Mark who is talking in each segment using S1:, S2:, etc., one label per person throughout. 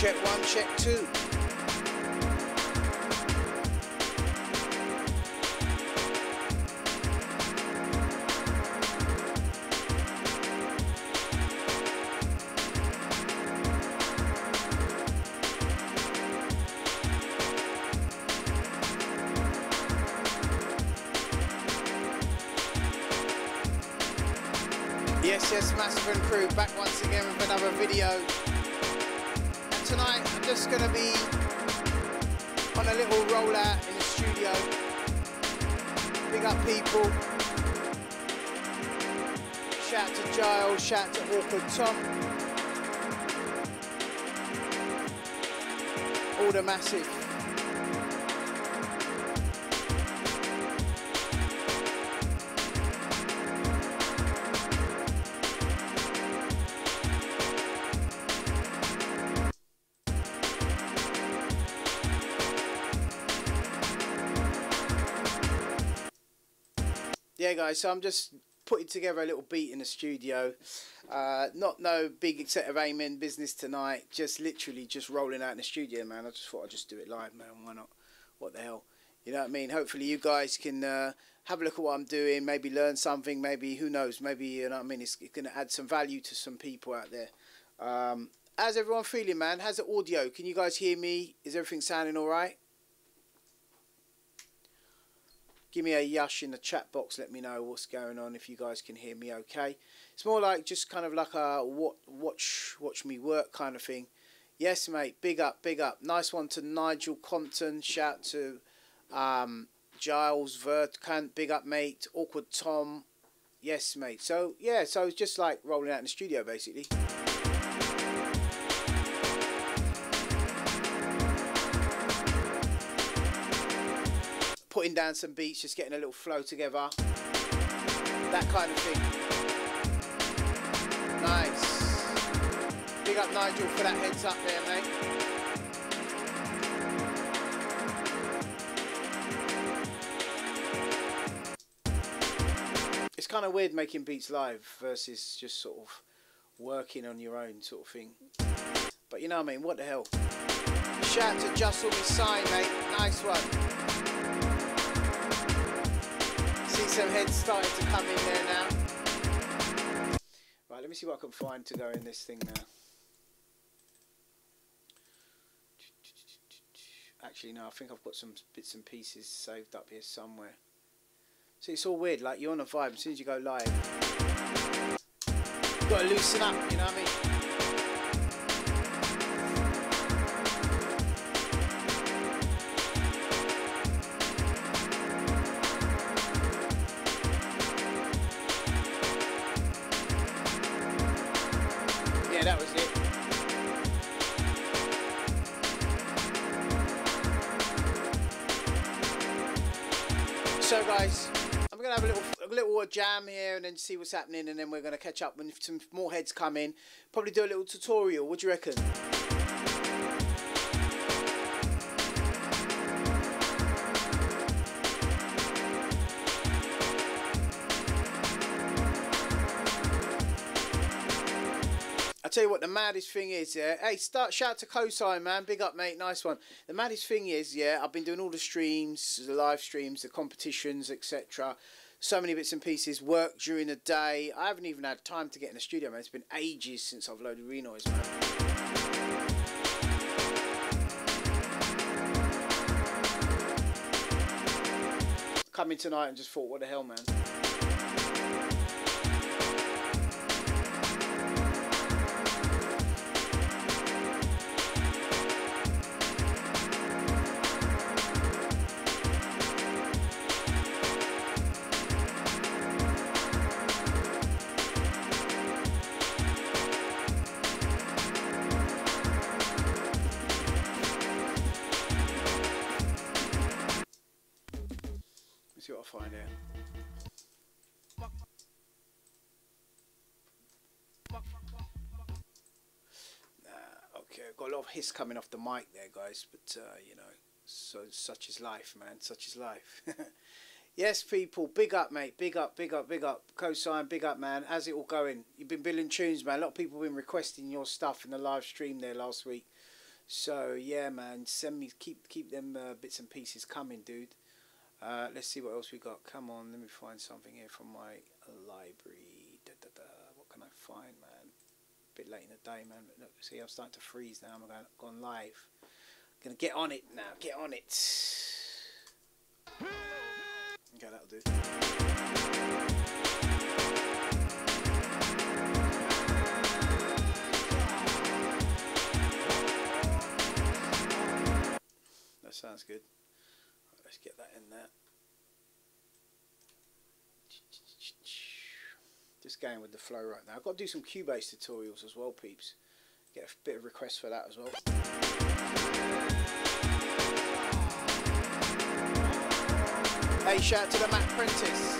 S1: Check 1, check 2. Yes, Massive and Crew, back once again with another video. And tonight I'm just going to be on a little rollout in the studio. Big up people. Shout out to Giles, shout out to Awkward Tom. All the Massive. Yeah guys, so I'm just putting together a little beat in the studio. Not no big set of aiming business tonight, just literally just rolling out in the studio, man. I just thought I'd just do it live, man. Why not? What the hell? You know what I mean? Hopefully you guys can have a look at what I'm doing, maybe learn something, maybe, who knows, maybe, you know what I mean, it's going to add some value to some people out there. How's everyone feeling, man? How's the audio? Can you guys hear me? Is everything sounding alright? Give me a yush in the chat box, let me know what's going on, if you guys can hear me okay. It's more like just kind of like a watch me work kind of thing. Yes mate, big up, big up. Nice one to Nigel Compton, shout to Giles Vertkant, big up mate. Awkward Tom, yes mate. So yeah, so it's just like rolling out in the studio basically. Putting down some beats, just getting a little flow together, that kind of thing. Nice. Big up Nigel for that heads up there, mate. It's kind of weird making beats live versus just sort of working on your own sort of thing. But you know what I mean, what the hell. Shout out to Just Saw Me Sign, mate. Nice one. See some heads starting to come in there now. Right, let me see what I can find to go in this thing now. Actually, no, I think I've got some bits and pieces saved up here somewhere. See, it's all weird, like you're on a vibe as soon as you go live. You've got to loosen up, you know what I mean? That was it. So guys, I'm gonna have a little jam here and then see what's happening, and then we're gonna catch up when some more heads come in. Probably do a little tutorial. What do you reckon? I tell you what, the maddest thing is, yeah. Hey, shout out to Cosine, man. Big up, mate. Nice one. The maddest thing is, yeah, I've been doing all the streams, the live streams, the competitions, etc. So many bits and pieces. Work during the day. I haven't even had time to get in the studio, man. It's been ages since I've loaded Renoise, man. Come in tonight and just thought, what the hell, man. See what I find here. Okay, I've got a lot of hiss coming off the mic there, guys, but you know, so such is life, man. Such is life. Yes, people, big up, mate. Big up, big up, big up. Cosine, big up, man. How's it all going? You've been building tunes, man. A lot of people have been requesting your stuff in the live stream there last week. So yeah, man, send me, keep them bits and pieces coming, dude. Let's see what else we got. Come on, let me find something here from my library. What can I find, man? Bit late in the day, man. But look, see, I'm starting to freeze now. I'm gone live. Gonna get on it now. Get on it. Okay, that'll do. That sounds good. Right, let's get that in there. Just going with the flow right now. I've got to do some Cubase tutorials as well, peeps. Get a bit of requests for that as well. Hey, shout out to the Mac Apprentice.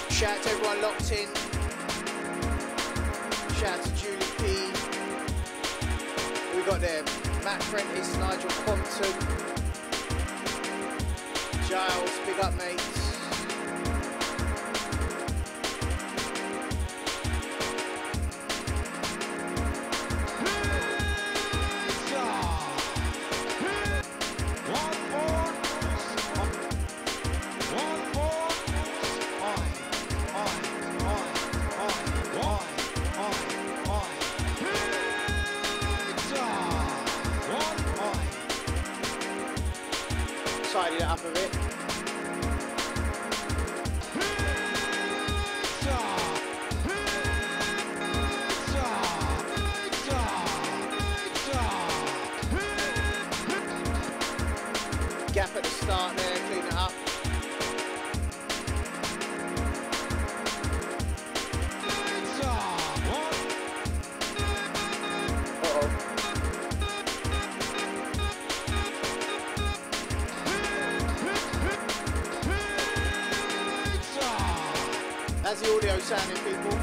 S1: Shout out to everyone locked in. Shout out to Julie P. We got there Matt Prentice, Nigel Quantum, Giles, big up mates. Tidy it up a bit. Gap at the start there, clean it up. How's the audio sounding, people?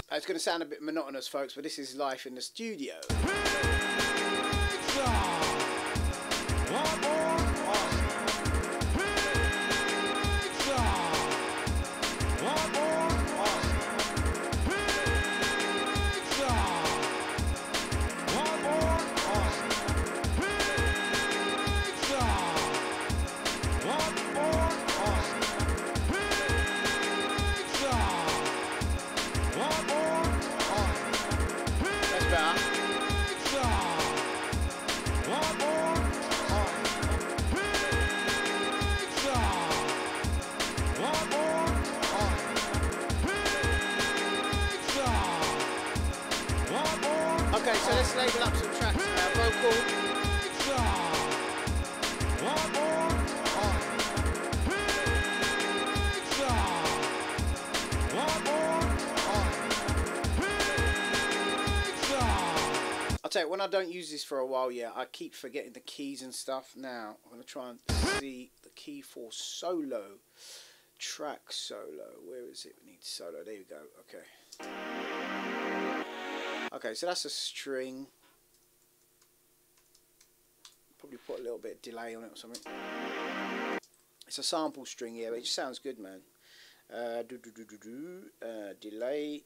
S1: It's going to sound a bit monotonous, folks, but this is life in the studio. Okay, so let's label up some tracks now. Vocal. I'll tell you, when I don't use this for a while, yeah, I keep forgetting the keys and stuff. Now, I'm going to try and see the key for solo. Track solo. Where is it? We need solo. There you go. Okay. Okay, so that's a string. Probably put a little bit of delay on it or something. It's a sample string, yeah, but it just sounds good, man. Delay.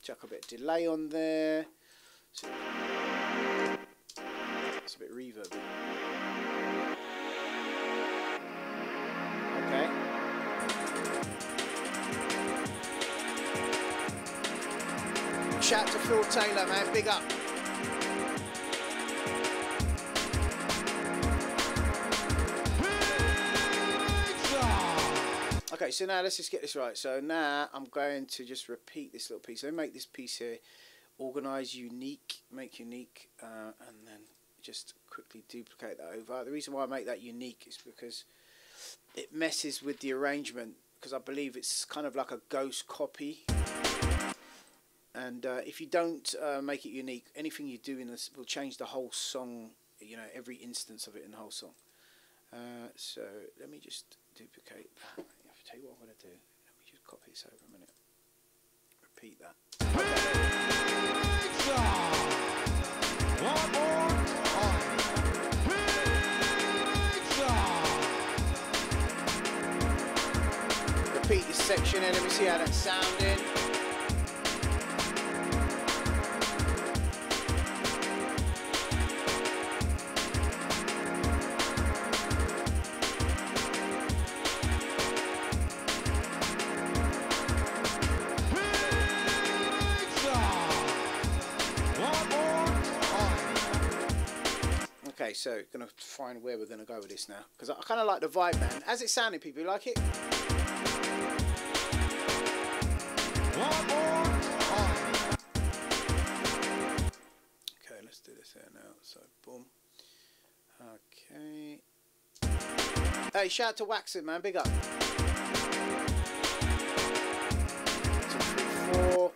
S1: Chuck a bit of delay on there. It's a bit reverb. Okay. Shout to Phil Taylor, man, big up. Okay, so now let's just get this right. So now I'm going to just repeat this little piece. So make this piece here, organize, unique, make unique, and then just quickly duplicate that over. The reason why I make that unique is because it messes with the arrangement, because I believe it's kind of like a ghost copy. And if you don't make it unique, anything you do in this will change the whole song, you know, every instance of it in the whole song. So let me just duplicate that. I'll tell you what I'm going to do. Let me just copy this over a minute. Repeat that. Okay. Repeat this section and let me see how that's sounding. Okay, so gonna find where we're gonna go with this now, because I kind of like the vibe, man. How's it sounding, people? You like it? Okay, let's do this here now. So, boom. Okay. Hey, shout out to Waxon, man. Big up. 2, 3, 4.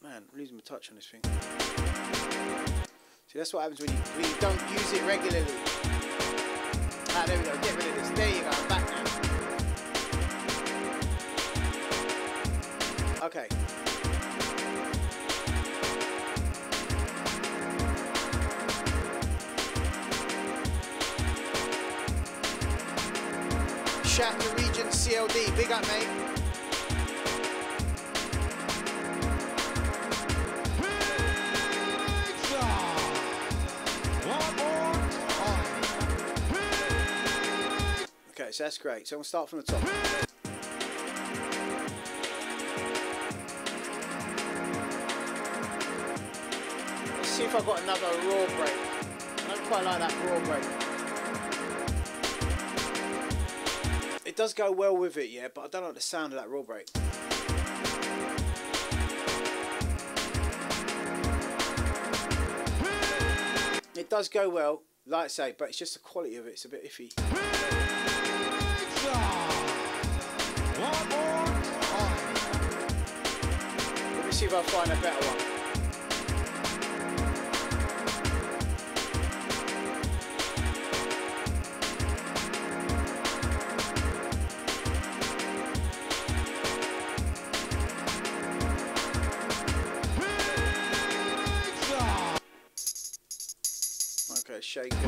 S1: Man, I'm losing my touch on this thing. See, that's what happens when you don't use it regularly. Ah, there we go. Get rid of this. There you go. I'm back now. Okay. Shout to Region CLD. Big up, mate. Okay, so that's great. So I'm going to start from the top. Let's see if I've got another raw break. I don't quite like that raw break. It does go well with it, yeah, but I don't like the sound of that raw break. It does go well, like I say, but it's just the quality of it. It's a bit iffy. Let me see if I find a better one. Okay, shakers.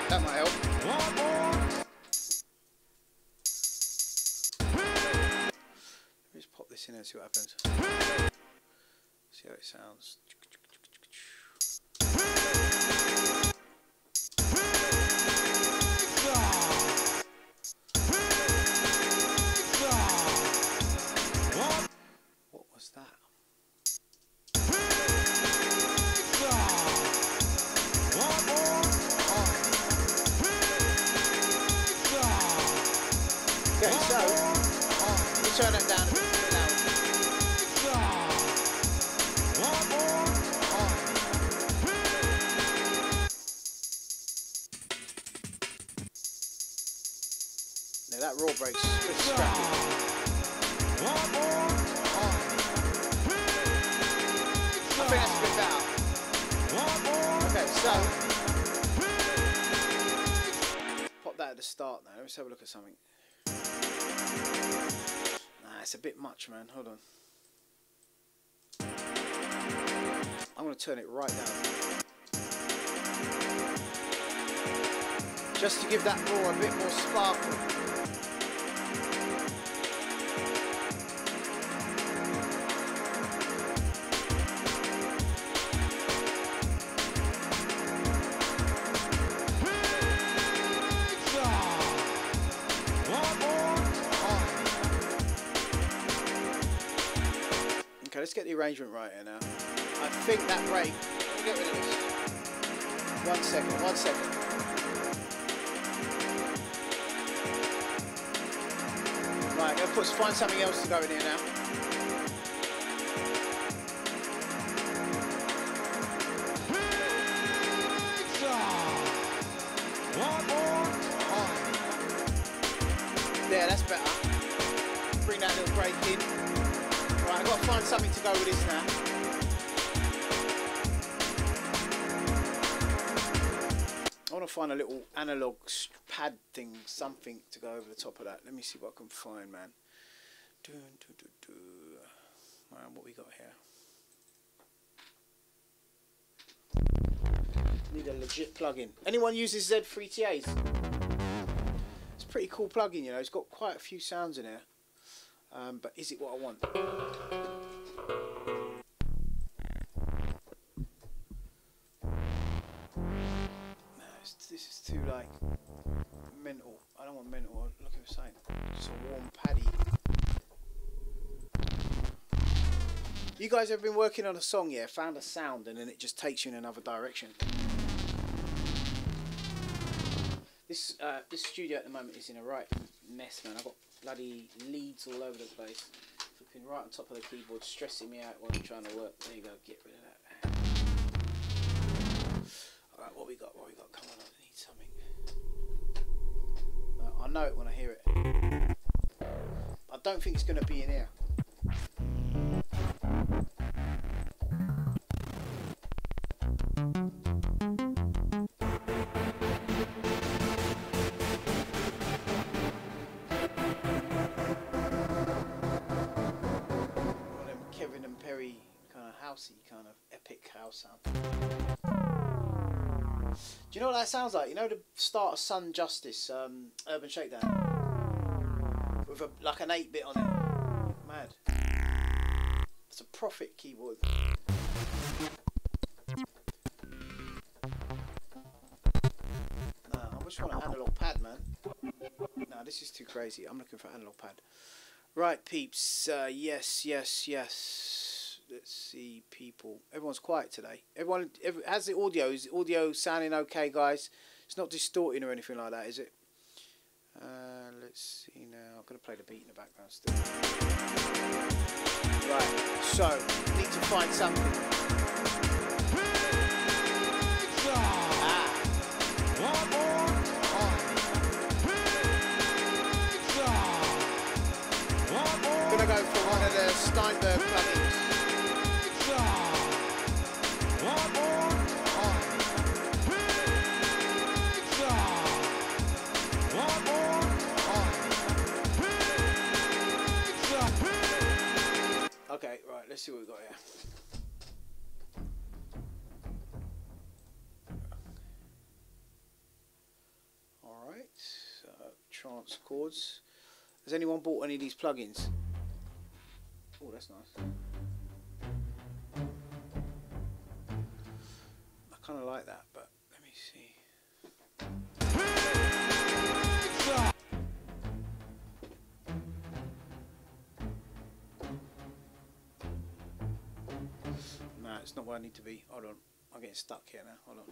S1: That might help. Let's pop this in and see what happens. See how it sounds. What was that? Okay, so we turn that down a bit now. Now that raw break's a bit scrappy. I think that's a bit better. Okay, so pop that at the start now. Let's have a look at something. Nah, it's a bit much, man. Hold on. I'm going to turn it right down. Just to give that raw a bit more sparkle. Okay, let's get the arrangement right here now. I think that break. Let me get rid of this. 1 second, 1 second. Right, I'm going to find something else to go in here now. There, that's better. Bring that little break in. Right, I've got to find something to go with this now. I want to find a little analog pad thing, something to go over the top of that. Let me see what I can find, man. Man, what we got here? Need a legit plug-in. Anyone uses Z3TAs? It's a pretty cool plug-in, you know. It's got quite a few sounds in here. But is it what I want? No, this is too like mental. I don't want mental. I'm looking for something. Just a warm paddy. You guys have been working on a song, yeah? Found a sound and then it just takes you in another direction. This studio at the moment is in a right mess, man. I've got bloody leads all over the place. Flipping right on top of the keyboard, stressing me out while I'm trying to work. There you go, get rid of that. Alright, what we got? What we got? Come on, I need something. I know it when I hear it. I don't think it's going to be in here. Kind of epic house sound. Do you know what that sounds like? You know the start of Sun Justice, Urban Shakedown, with like an 8-bit on it. Mad. It's a Prophet keyboard. Nah, I just want an analog pad, man. Nah, this is too crazy. I'm looking for an analog pad. Right, peeps. Yes. Let's see, people. Everyone's quiet today. How's the audio? Is the audio sounding okay, guys? It's not distorting or anything like that, is it? Let's see now. I'm going to play the beat in the background still. Right, so, need to find something. I'm going to go for one of the Steinberg plugins. Okay, right, let's see what we've got here. Alright, so trance chords. Has anyone bought any of these plugins? Oh, that's nice. I kind of like that, but let me see. Nah, it's not where I need to be. Hold on, I'm getting stuck here now. Hold on.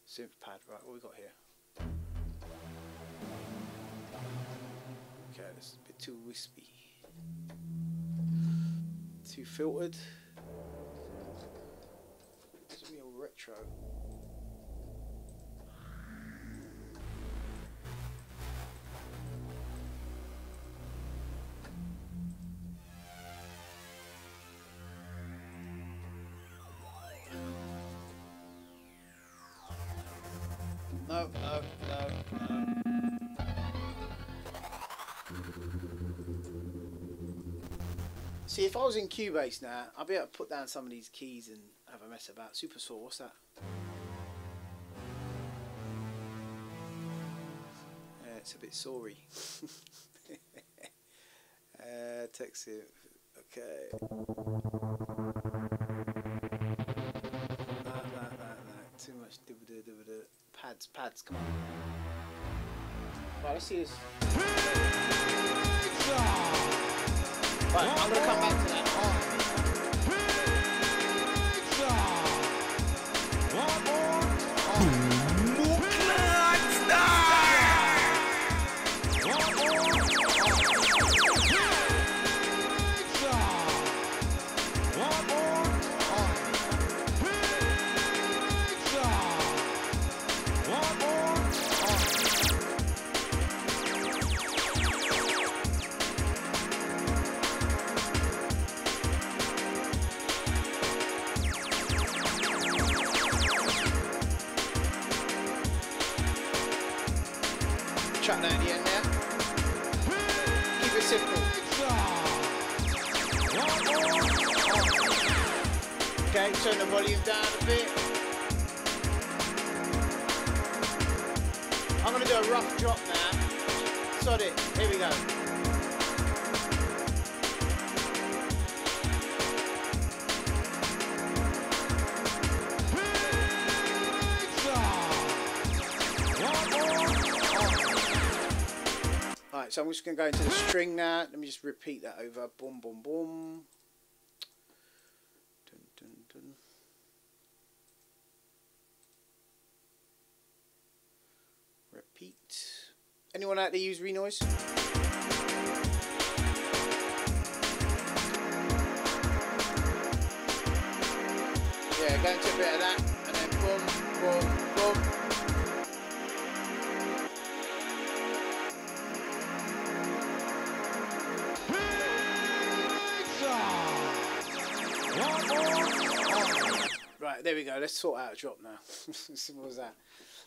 S1: Synth pad, right? What we got here? Okay, this is a bit too wispy. Too filtered. It's real retro. No. See, if I was in Cubase now, I'd be able to put down some of these keys and have a mess about. Super Saw, what's that? Yeah, it's a bit sorry. Text it. Okay. No. Too much. Pads, come on. Right, let's see this. Right, I'm going to come back to that. Chuck that at the end there. Keep it simple. Okay, turn the volume down a bit. I'm going to do a rough drop now. Sod it. Here we go. Alright, so I'm just going to go into the string now. Let me just repeat that over. Boom, boom, boom. Dun, dun, dun. Repeat. Anyone out there use renoise? Yeah, go into a bit of that. And then boom, boom, boom. Right, there we go. Let's sort out a drop now. Simple as that.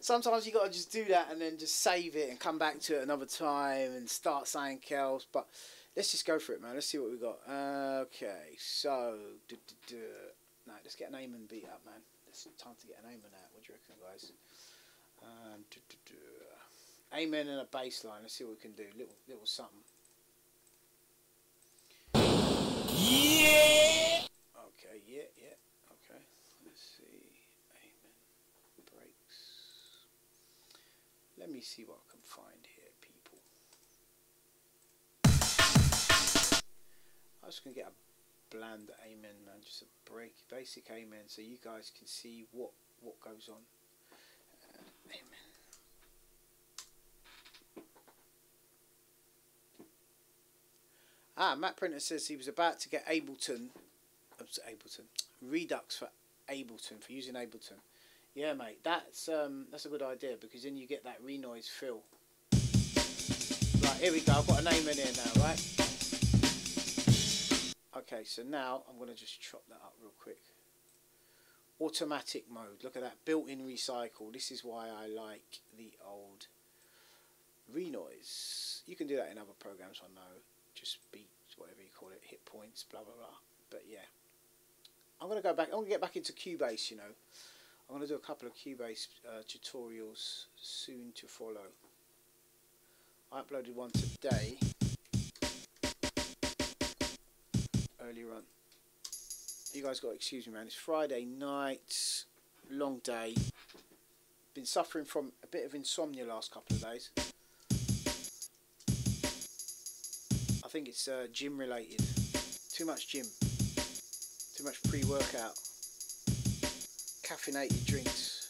S1: Sometimes you got to just do that and then just save it and come back to it another time and start something else. But let's just go for it, man. Let's see what we got. Okay, so no, let's get an Amen beat up, man. It's time to get an Amen out. What do you reckon, guys? Amen and a bass line. Let's see what we can do. Little something. Yeah. Okay. Yeah. Okay. Let's see. Amen. Breaks. Let me see what I can find here, people. I'm just gonna get a bland Amen, man. Just a basic Amen, so you guys can see what goes on. Amen. Matt Printer says he was about to get Redux for Ableton, for using Ableton. Yeah, mate, that's a good idea, because then you get that renoise feel. Right, here we go. I've got an Amen here now, right? Okay, so now I'm going to just chop that up real quick. Automatic mode. Look at that, built-in recycle. This is why I like the old renoise. You can do that in other programs, I know. Just beats, whatever you call it, hit points, blah blah blah. But yeah, I'm gonna go back. I'm gonna get back into Cubase. You know, I'm gonna do a couple of Cubase tutorials soon to follow. I uploaded one today, earlier on. You guys got to excuse me, man. It's Friday night, long day. Been suffering from a bit of insomnia last couple of days. I think it's gym related. Too much gym. Too much pre-workout. Caffeinated drinks.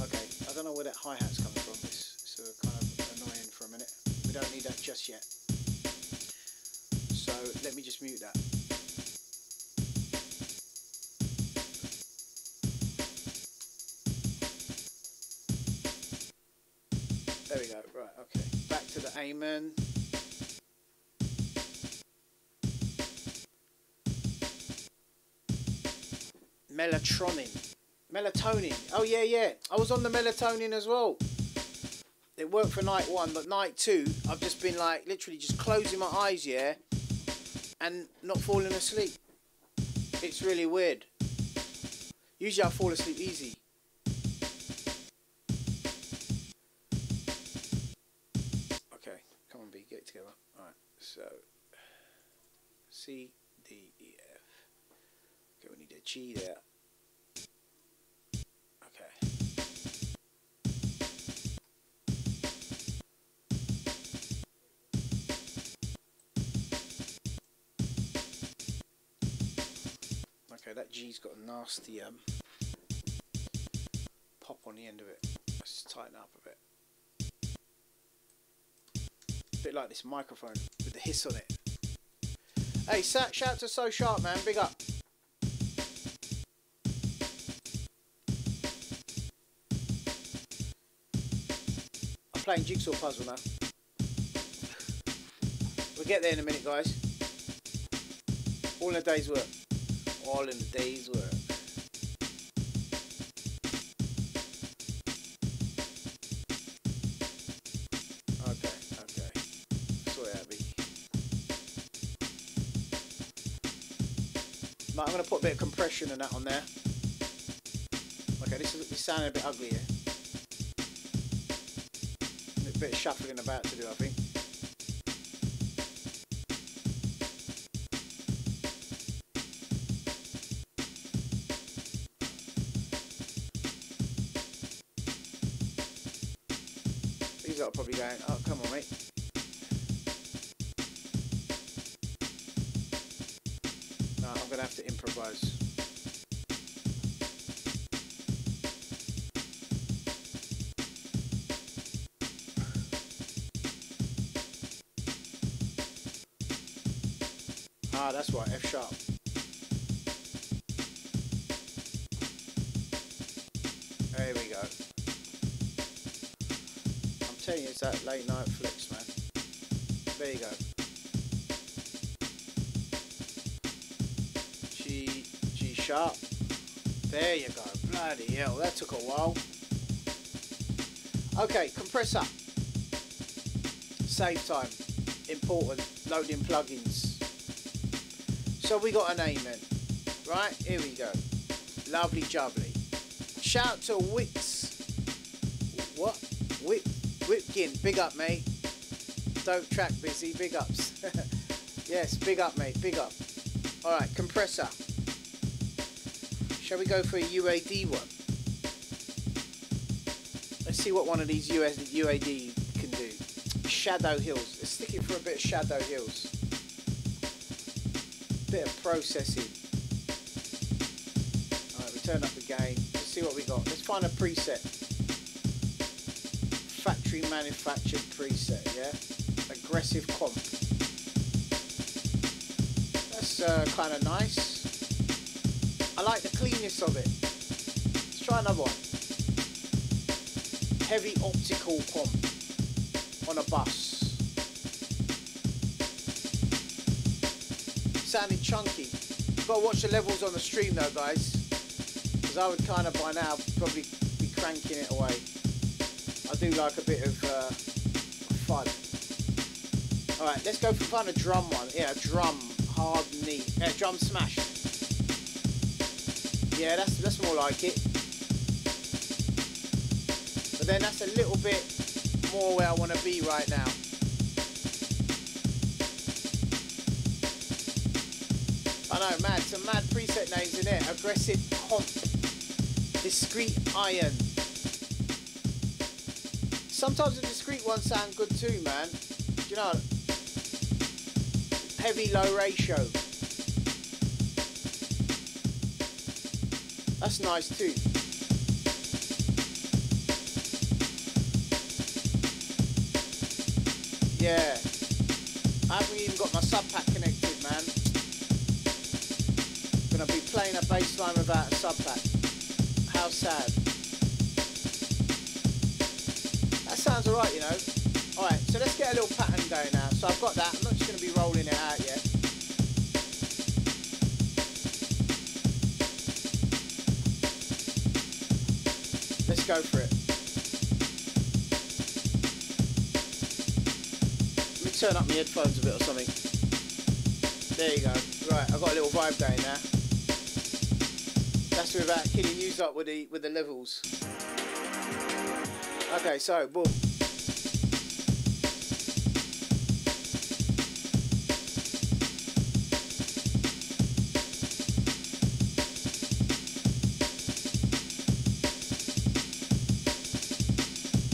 S1: Okay, I don't know where that hi-hat's coming from. It's kind of annoying for a minute. We don't need that just yet. So let me just mute that. There we go. Right, okay. Back to the Amen. Melatonin. Oh yeah. I was on the melatonin as well. It worked for night 1, but night 2, I've just been like literally just closing my eyes, yeah, and not falling asleep. It's really weird. Usually I fall asleep easy. Okay, come on, B, get it together. Alright, so C, D, E, F. Okay, we need a G there. Okay. that G's got a nasty pop on the end of it. Let's just tighten up a bit. A bit like this microphone with the hiss on it. Hey, shout out to So Sharp, man. Big up. I'm playing Jigsaw Puzzle now. We'll get there in a minute, guys. All in a day's work. All in a day's work. Okay. Sorry, Abby. Right, I'm going to put a bit of compression and that on there. Okay, this is sounding a bit ugly here. A bit of shuffling about to do, I think. These are probably going, oh, come on, mate. No, I'm going to have to improvise. Ah, that's right, F sharp. There we go. I'm telling you, it's that late night flex, man. There you go. G sharp. There you go. Bloody hell, that took a while. Okay, compressor. Save time. Important. Loading plugins. So we got a name then, right? Here we go. Lovely jubbly. Shout out to Wits. What? Whipkin. Big up, mate. Dope track, Busy. Big ups. Yes, big up, mate. Big up. All right, compressor. Shall we go for a UAD one? Let's see what one of these UAD can do. Shadow Hills. Let's stick it for a bit of Shadow Hills. Bit of processing. Alright, we turn up the gain. Let's see what we got. Let's find a preset. Factory manufactured preset, yeah? Aggressive comp. That's kind of nice. I like the cleanness of it. Let's try another one. Heavy optical comp on a bus. Sounding chunky. Got to watch the levels on the stream though, guys, because I would kind of by now probably be cranking it away. I do like a bit of fun. Alright, let's go for a drum one. Yeah, drum, hard knee. Yeah, drum smash. Yeah, that's more like it. But then that's a little bit more where I want to be right now. I know, mad. Some mad preset names in there. Aggressive comp. Discrete iron. Sometimes the discrete ones sound good too, man. Do you know? Heavy low ratio. That's nice too. Yeah. I haven't even got my sub pack connected, man. Gonna be playing a bass line without a sub pack. How sad. That sounds alright, you know. Alright, so let's get a little pattern going now. So I've got that. I'm not just gonna be rolling it out yet. Let's go for it. Let me turn up my headphones a bit or something. There you go. Right, I've got a little vibe going now. That's without killing you up with the levels. Okay, so boom.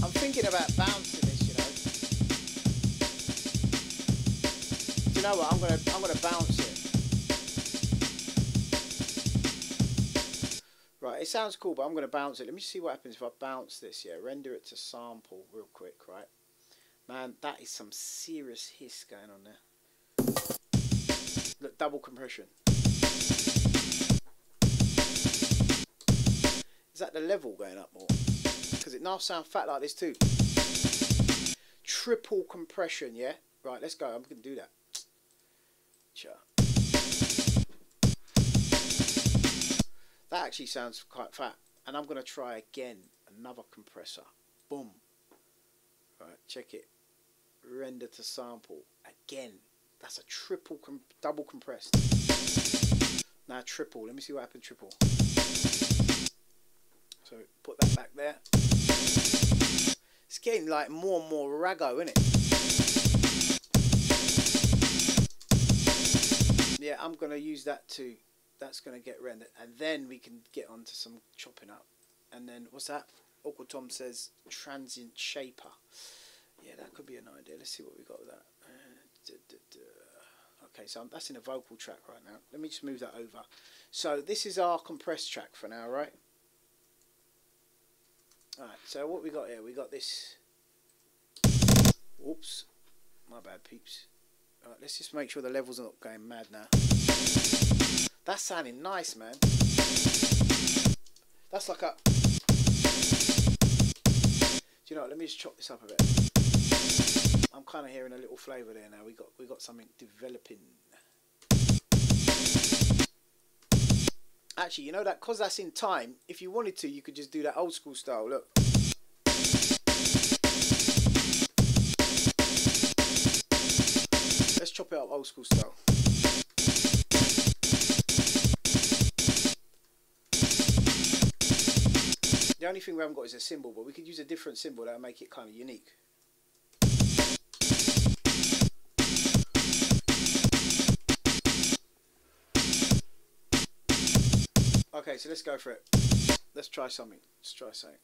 S1: I'm thinking about bouncing this, you know. Do you know what? I'm gonna bounce it. Right, it sounds cool, but I'm going to bounce it. Let me see what happens if I bounce this. Yeah, render it to sample real quick, right? Man, that is some serious hiss going on there. Look, double compression. Is that the level going up more? Because it now sounds fat like this too. Triple compression, yeah? Right, let's go. I'm going to do that. Sure. That actually sounds quite fat. And I'm going to try again. Another compressor. Boom. Right, check it. Render to sample. Again. That's a triple, double compressed. Now triple. Let me see what happened triple. So put that back there. It's getting like more and more raggo, isn't it? Yeah, I'm going to use that too. That's going to get rendered. And then we can get onto some chopping up. And then, what's that? Uncle Tom says transient shaper. Yeah, that could be an idea. Let's see what we got with that. Okay, so that's in a vocal track right now. Let me just move that over. So this is our compressed track for now, right? Alright, so what we got here? We got this. Oops. My bad, peeps. Alright, let's just make sure the levels are not going mad now. That's sounding nice, man. That's like a... Do you know what? Let me just chop this up a bit. I'm kind of hearing a little flavour there now. We got something developing. Actually, you know that because that's in time. If you wanted to, you could just do that old school style. Look. Let's chop it up old school style. The only thing we haven't got is a cymbal, but we could use a different cymbal that would make it kind of unique. Okay, so let's go for it. Let's try something. Let's try something.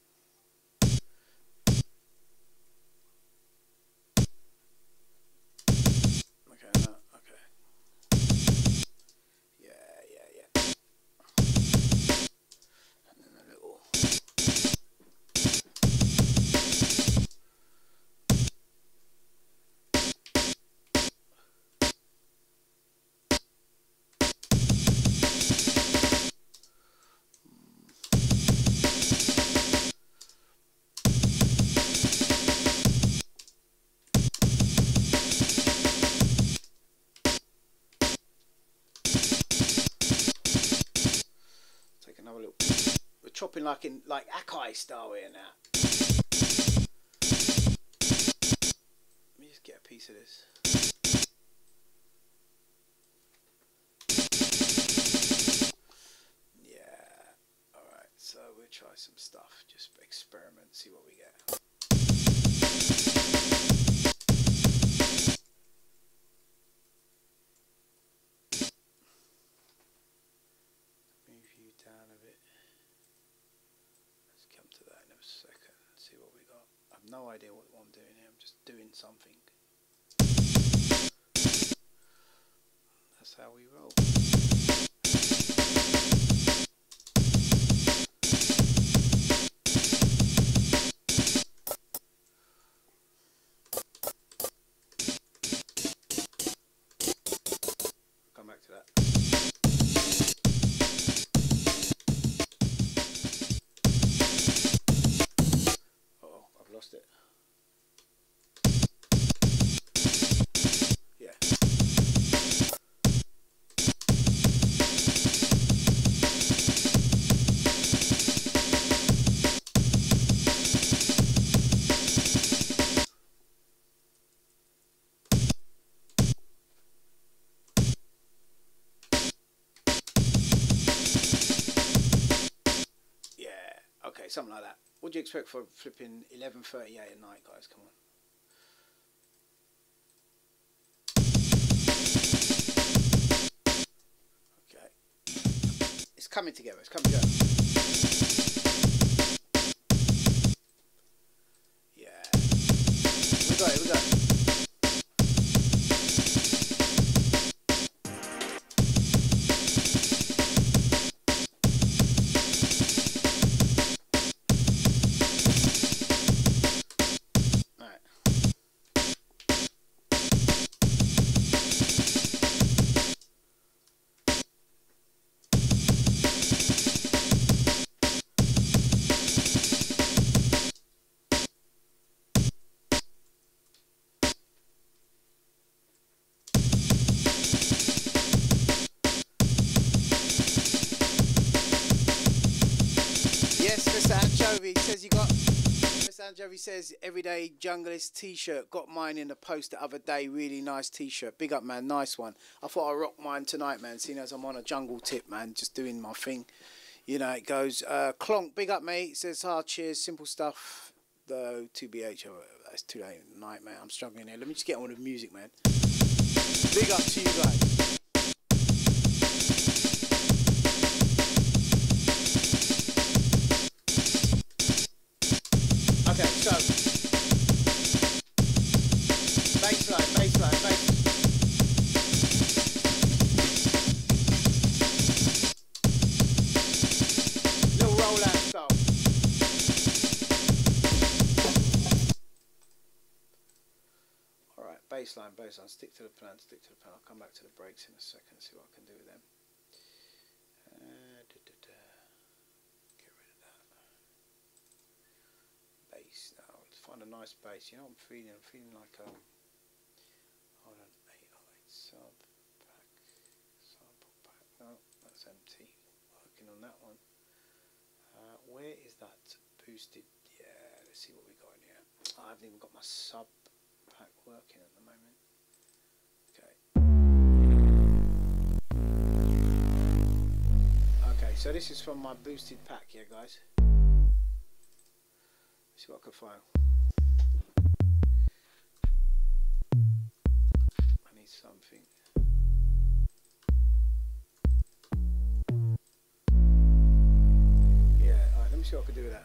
S1: Okay, no, okay. Yeah. And then a little. Another little. We're chopping like in Akai style here now. Let me just get a piece of this. Yeah. Alright, so we'll try some stuff. Just experiment, see what we get. Down a bit. Let's come to that in a second. See what we got. I have no idea what I'm doing here. I'm just doing something. That's how we roll. I'll come back to that. Lost it. Yeah. Yeah. Okay, something like that. What do you expect for flipping 11:38 at night, guys? Come on. Okay. It's coming together. It's coming together. Yeah. We got it. We got it. says you got. Miss Anjovi says everyday junglist t-shirt. Got mine in the post the other day. Really nice t-shirt. Big up, man. Nice one. I thought I'd rock mine tonight, man. Seeing as I'm on a jungle tip, man. Just doing my thing. You know it goes. Clonk, big up, mate. Says hard cheers. Simple stuff. Though 2BH. Oh, that's too late at night, man. I'm struggling here. Let me just get on with the music, man. Big up to you guys. Okay, so baseline. Little roll out style. Alright, baseline. Stick to the plan. I'll come back to the breaks in a second, see what I can do with them. Get rid of that. Bass now. Let's find a nice bass. You know what I'm feeling? I'm feeling like hold on, 808 sample pack. No, that's empty. Working on that one. Where is that boosted? Yeah, let's see what we got in here. I haven't even got my sub pack working at the moment. Okay, so this is from my boosted pack here, guys. Let's see what I can find. I need something. Yeah, alright, let me see what I can do with that.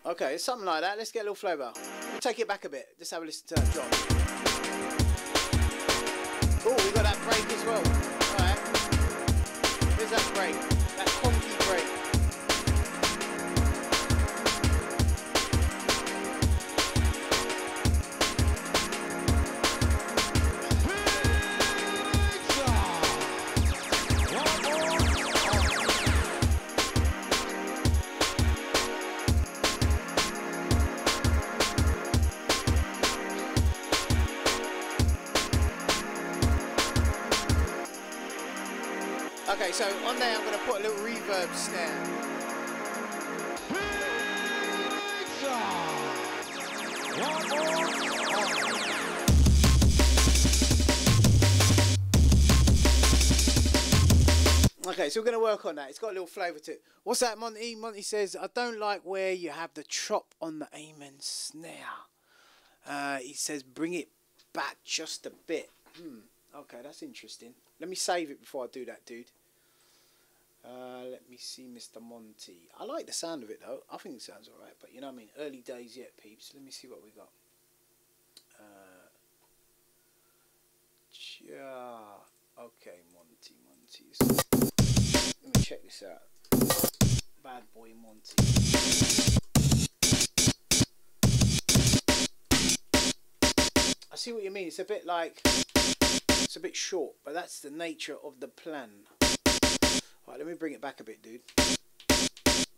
S1: Okay, it's something like that. Let's get a little flavour. We'll take it back a bit. Just have a listen to that drop. Oh, we got that break as well. Alright. Here's that break. That conky break. Okay, so on there I'm going to put a little reverb snare. Okay, so we're going to work on that. It's got a little flavour to it. What's that, Monty? Monty says, I don't like where you have the chop on the amen snare. He says, bring it back just a bit. Okay, that's interesting. Let me save it before I do that, dude. Let me see, Mr. Monty. I like the sound of it, though. I think it sounds alright, but you know what I mean? Early days yet, peeps. Let me see what we got. Okay, Monty. Let me check this out. Bad boy Monty. I see what you mean. It's a bit like... It's a bit short, but that's the nature of the plan. Alright, let me bring it back a bit, dude.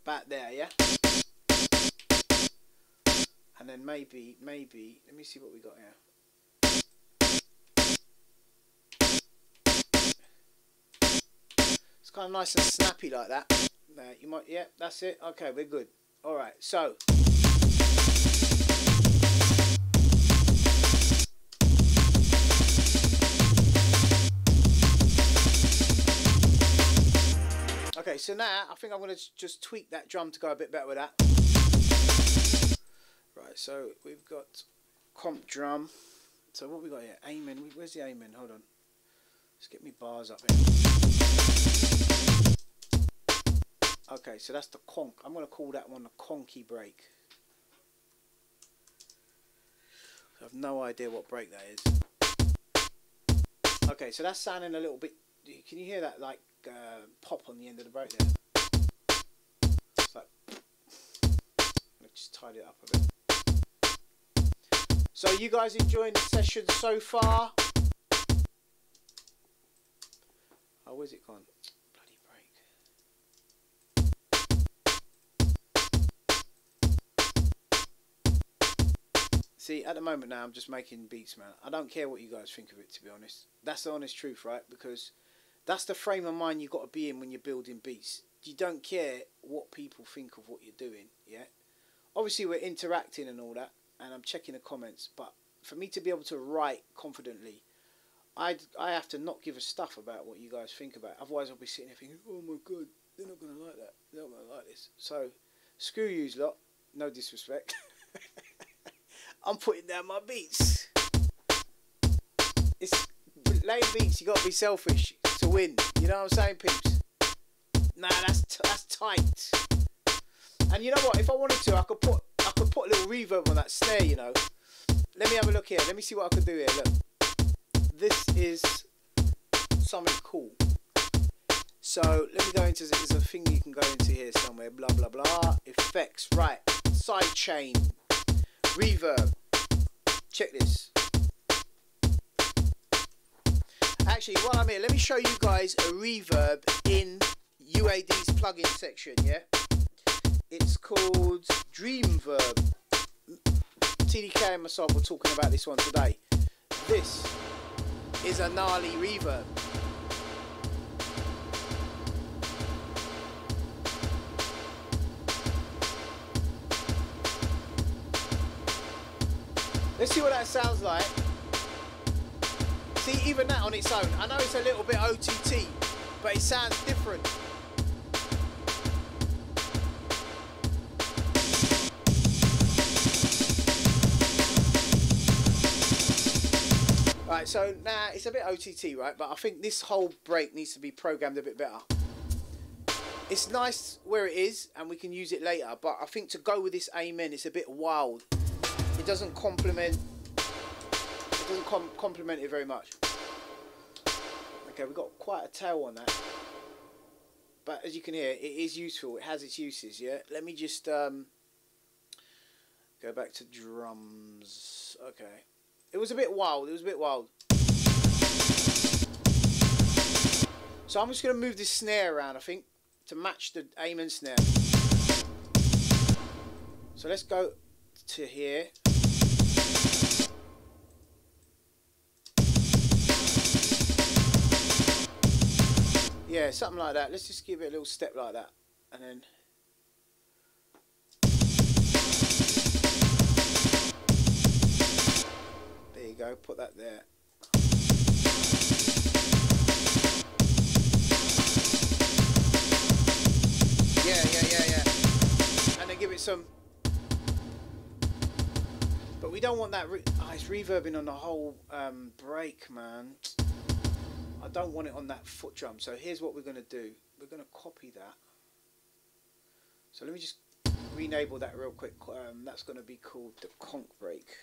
S1: Back there, yeah? And then maybe, let me see what we got here. It's kind of nice and snappy like that. You might, yeah, that's it. Okay, we're good. Alright, so... Okay, so now I think I'm going to just tweak that drum to go a bit better with that. Right, so we've got comp drum. So what we got here? Amen. Where's the amen? Hold on. Let's get me bars up here. Okay, so that's the conk. I'm going to call that one the conky break. I have no idea what break that is. Okay, so that's sounding a little bit... Can you hear that, like, pop on the end of the break there? It's like... Let's just tidy it up a bit. So, you guys enjoying the session so far? Oh, where's it gone? Bloody break. See, at the moment now, I'm just making beats, man. I don't care what you guys think of it, to be honest. That's the honest truth, right? Because that's the frame of mind you've got to be in when you're building beats. You don't care what people think of what you're doing, yeah? Obviously, we're interacting and all that, and I'm checking the comments, but for me to be able to write confidently, I have to not give a stuff about what you guys think about it. Otherwise, I'll be sitting there thinking, oh my God, they're not going to like that. They're not going to like this. So, screw yous lot. No disrespect. I'm putting down my beats. It's laying beats. You got to be selfish to win. You know what I'm saying, peeps? Nah, that's tight. And you know what? If I wanted to, I could put a little reverb on that snare. You know. Let me have a look here. Let me see what I could do here. Look, this is something cool. So let me go into. There's a thing you can go into here somewhere. Blah blah blah. Effects. Right. Sidechain. Reverb. Check this. Actually, while I'm here, let me show you guys a reverb in UAD's plugin section, yeah? It's called DreamVerb. TDK and myself were talking about this one today. This is a gnarly reverb. Let's see what that sounds like. See, even that on its own, I know it's a little bit OTT, but it sounds different. Right, so now it's a bit OTT, right? But I think this whole break needs to be programmed a bit better. It's nice where it is, and we can use it later, but I think to go with this amen, it's a bit wild. It doesn't complement. It doesn't complement it very much. Okay, we've got quite a tail on that, but as you can hear, it is useful. It has its uses. Yeah. Let me just go back to drums. Okay. It was a bit wild. It was a bit wild. So I'm just going to move this snare around, I think, to match the amen snare. So let's go to here. Yeah, something like that. Let's just give it a little step like that. And then... there you go. Put that there. Yeah. And then give it some... but we don't want that... it's reverbing on the whole break, man. I don't want it on that foot drum. So here's what we're going to do. We're going to copy that. So let me just re-enable that real quick. That's going to be called the conk break.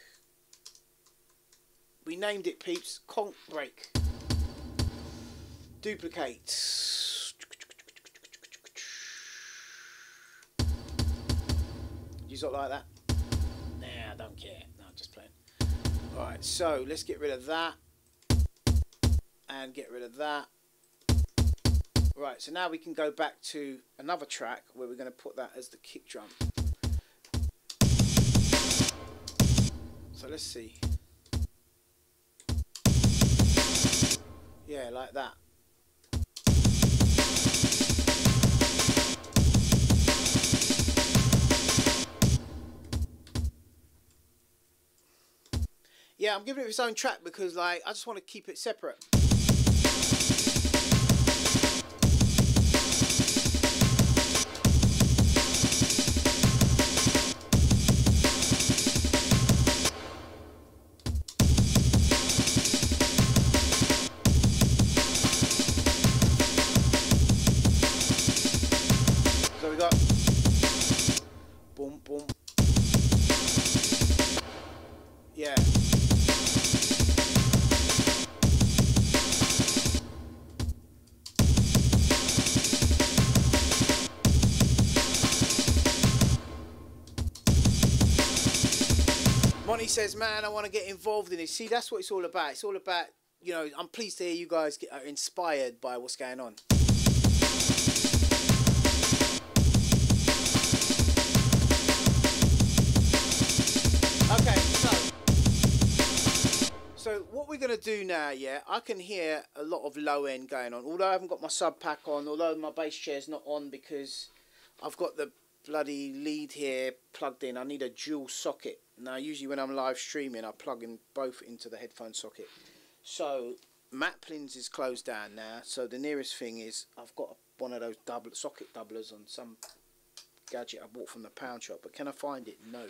S1: We named it, peeps. Conk break. Duplicate. You sort like that? Nah, I don't care. No, I'm just playing. Alright, so let's get rid of that. And get rid of that. Right, so now we can go back to another track where we're going to put that as the kick drum. So let's see. Yeah, like that. Yeah, I'm giving it its own track because, like, I just want to keep it separate. Monty says, man, I want to get involved in this. See, that's what it's all about. It's all about, you know, I'm pleased to hear you guys are inspired by what's going on. Okay, so what we're going to do now, yeah, I can hear a lot of low end going on. Although I haven't got my sub pack on, although my bass chair's not on because I've got the bloody lead here plugged in. I need a dual socket. Now, usually when I'm live streaming, I plug in both into the headphone socket. So, Maplins is closed down now. So, the nearest thing is I've got one of those socket doublers on some gadget I bought from the pound shop. But can I find it? No.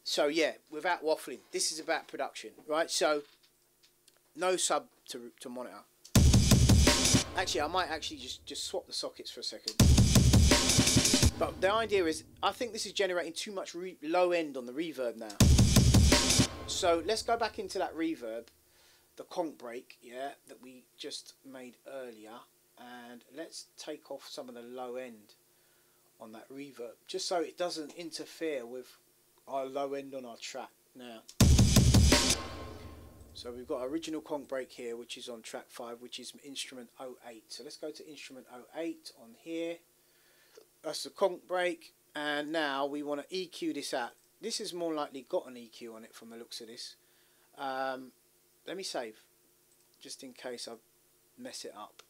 S1: So, yeah, without waffling, this is about production, right? So, no sub to monitor. Actually, I might actually just swap the sockets for a second. But the idea is, I think this is generating too much low end on the reverb now. So let's go back into that reverb, the conch break, yeah, that we just made earlier, and let's take off some of the low end on that reverb, just so it doesn't interfere with our low end on our track now. So we've got original conch break here, which is on track 5, which is instrument 08. So let's go to instrument 08 on here. That's the conch break, and now we want to EQ this out. This has more likely got an EQ on it from the looks of this. Let me save, just in case I mess it up.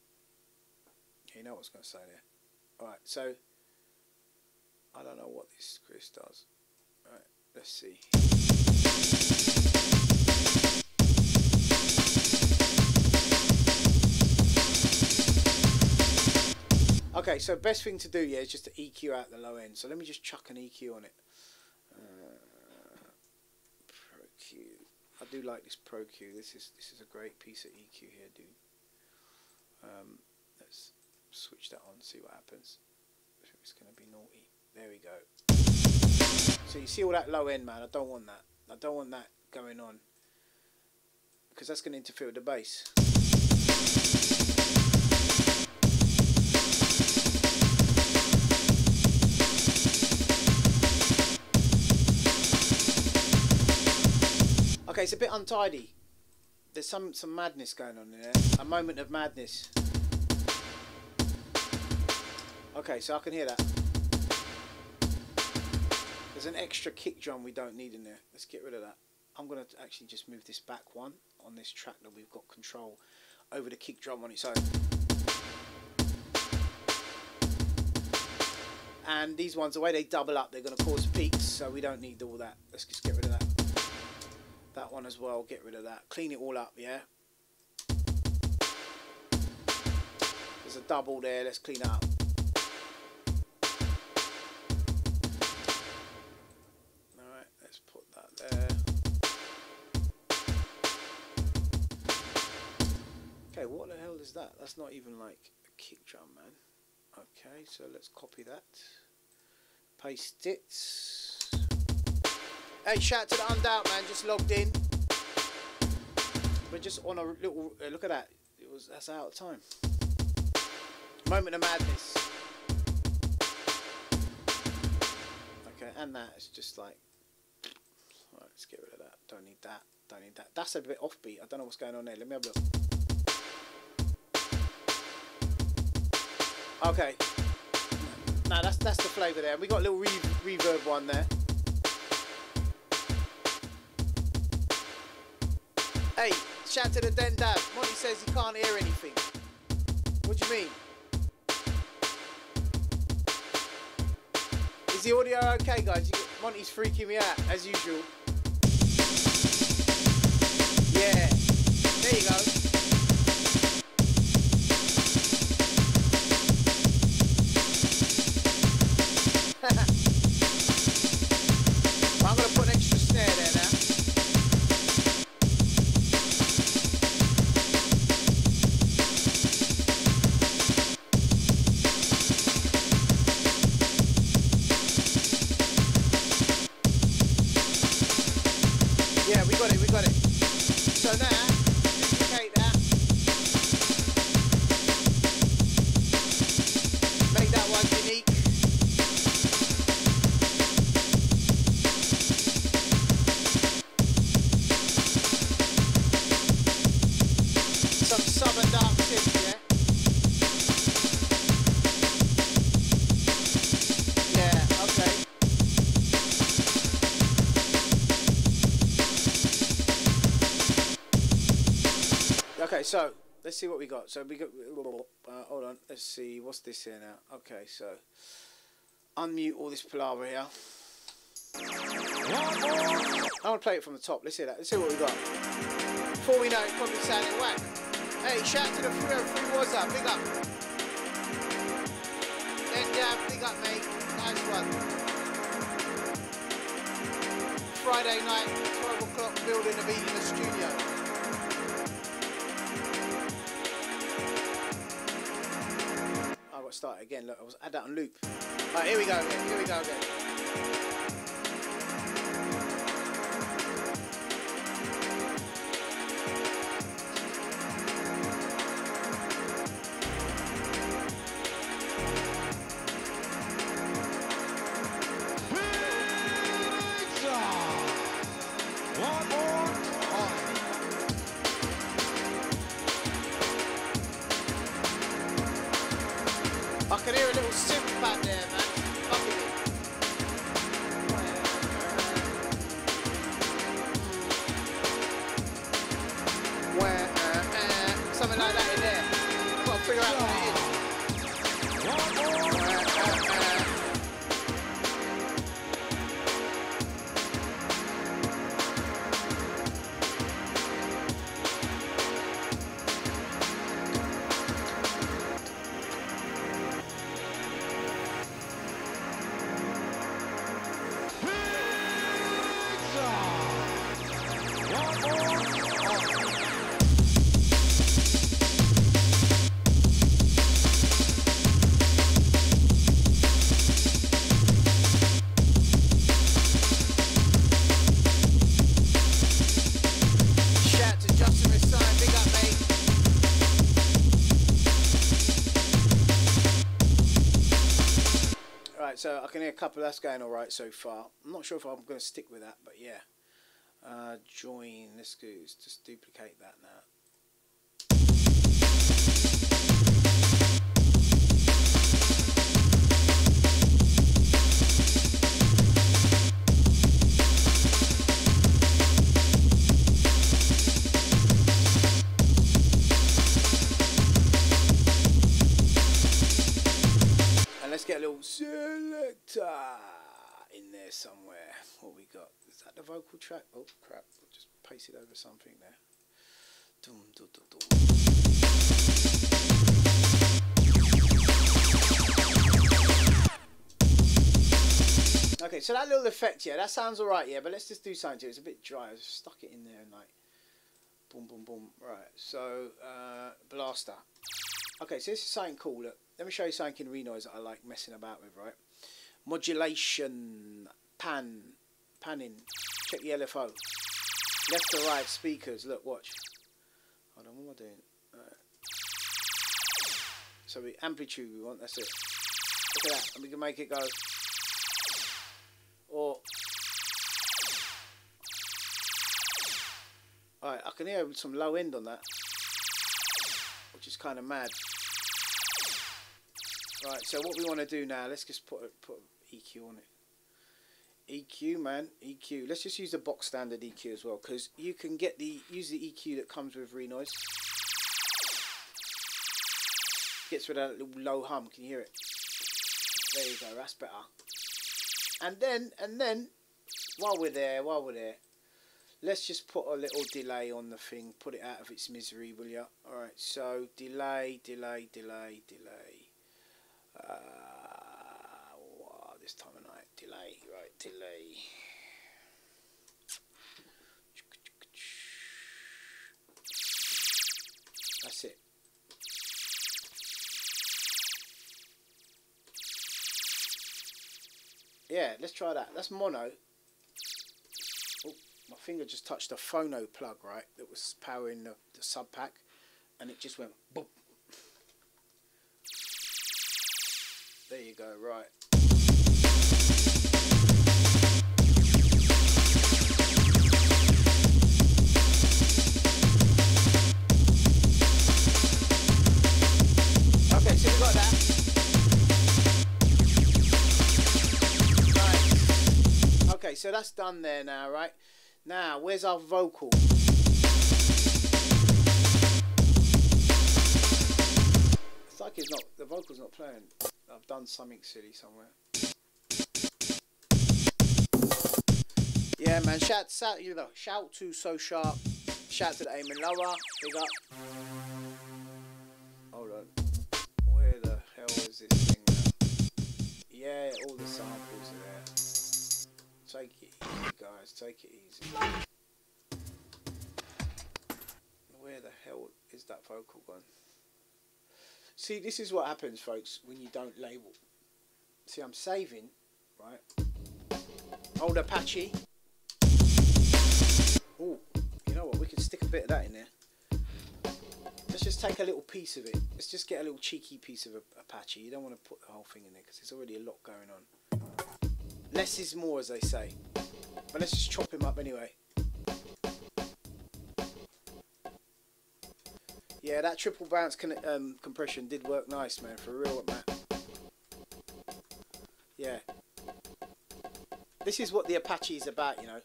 S1: You know what I was going to say there. Alright, so I don't know what this Chris does. Alright, let's see. Okay, so best thing to do, yeah, is just to EQ out the low end. So let me just chuck an EQ on it. Pro Q. I do like this Pro Q. This is a great piece of EQ here, dude. Let's switch that on, see what happens. It's going to be naughty. There we go. So you see all that low end, man. I don't want that. I don't want that going on, because that's going to interfere with the bass. Okay, it's a bit untidy. There's some madness going on there. A moment of madness. Okay, so I can hear that. There's an extra kick drum we don't need in there. Let's get rid of that. I'm going to actually just move this back one on this track that we've got control over the kick drum on its own. And these ones, the way they double up, they're going to cause peaks, so we don't need all that. Let's just get rid of that. That one as well, get rid of that. Clean it all up, yeah? There's a double there, let's clean it up. Alright, let's put that there. Okay, what the hell is that? That's not even like a kick drum, man. Okay, so let's copy that. Paste it. Hey, shout to the Undoubt, man, just logged in. We're just on a little, look at that. That's out of time. Moment of madness. Okay, and that is just like, alright, let's get rid of that. Don't need that, don't need that. That's a bit offbeat. I don't know what's going on there. Let me have a look. Okay. No, that's the flavour there. We got a little reverb one there. Hey, shout to the Den Dad. Monty says he can't hear anything. What do you mean? Is the audio okay, guys? Monty's freaking me out, as usual. Yeah, there you go. I'm going to put an extra snare there now. Yeah, we got it, we got it. So now, duplicate that. Make that one unique. Okay, so let's see what we got. So we got. Hold on. Let's see. What's this here now? Okay, so unmute all this palaver here. I want to play it from the top. Let's hear that. Let's see what we got. Before we know it, probably sounding whack. Hey, shout out to the 303 What's up? Big up. Big up, mate. Nice one. Friday night, 12 o'clock, building a beat in the studio. I've got to start it again. Look, I had that on loop. Alright, here we go again. Here we go again. I can hear a little synth back there, man. Fucking it. Something like that in there. Got to figure out what it is. So I can hear a couple. That's going all right so far. I'm not sure if I'm going to stick with that, but yeah. Join. Let's go. Just duplicate that now. Let's get a little selector in there somewhere. What we got? Is that the vocal track? Oh crap! I'll just paste it over something there. Dum, dum, dum, dum. Okay, so that little effect, yeah, that sounds alright, yeah. But let's just do something to it. It's a bit dry. I just stuck it in there and like, boom, boom, boom. Right. So blaster. Okay, so this is something cool. Look, let me show you something in Renoise that I like messing about with, right? Modulation, panning, check the LFO. Left to right, speakers, look, watch. Hold on, what am I doing? Right. So the amplitude we want, that's it. Look at that, and we can make it go. Or, alright, I can hear some low end on that, which is kind of mad. Right, so what we want to do now, let's just put EQ on it. EQ, man, EQ. Let's just use the box standard EQ as well, because you can get use the EQ that comes with Renoise. Gets rid of that little low hum. Can you hear it? There you go. That's better. And then, while we're there, let's just put a little delay on the thing. Put it out of its misery, will ya? All right. So delay. This time of night, delay, right, delay. That's it. Yeah, let's try that. That's mono. Oh, my finger just touched the phono plug, right, that was powering the sub pack, and it just went boop. There you go, right. Okay, so we got that. Right. Okay, so that's done there now, right? Now, where's our vocal? the vocal's not playing. I've done something silly somewhere. Yeah, man. Shout to So Sharp. Shout to the Aim and Lower. Big up. Hold on. Where the hell is this thing now? Yeah, all the samples are there. Take it easy, guys. Take it easy. Where the hell is that vocal gone? See, this is what happens, folks, when you don't label. See, I'm saving, right? Old Apache. Oh, you know what? We can stick a bit of that in there. Let's just take a little piece of it. Let's just get a little cheeky piece of Apache. You don't want to put the whole thing in there because there's already a lot going on. Less is more, as they say. But let's just chop him up anyway. Yeah, that triple bounce compression did work nice, man. For real, man. Yeah. This is what the Apache is about, you know.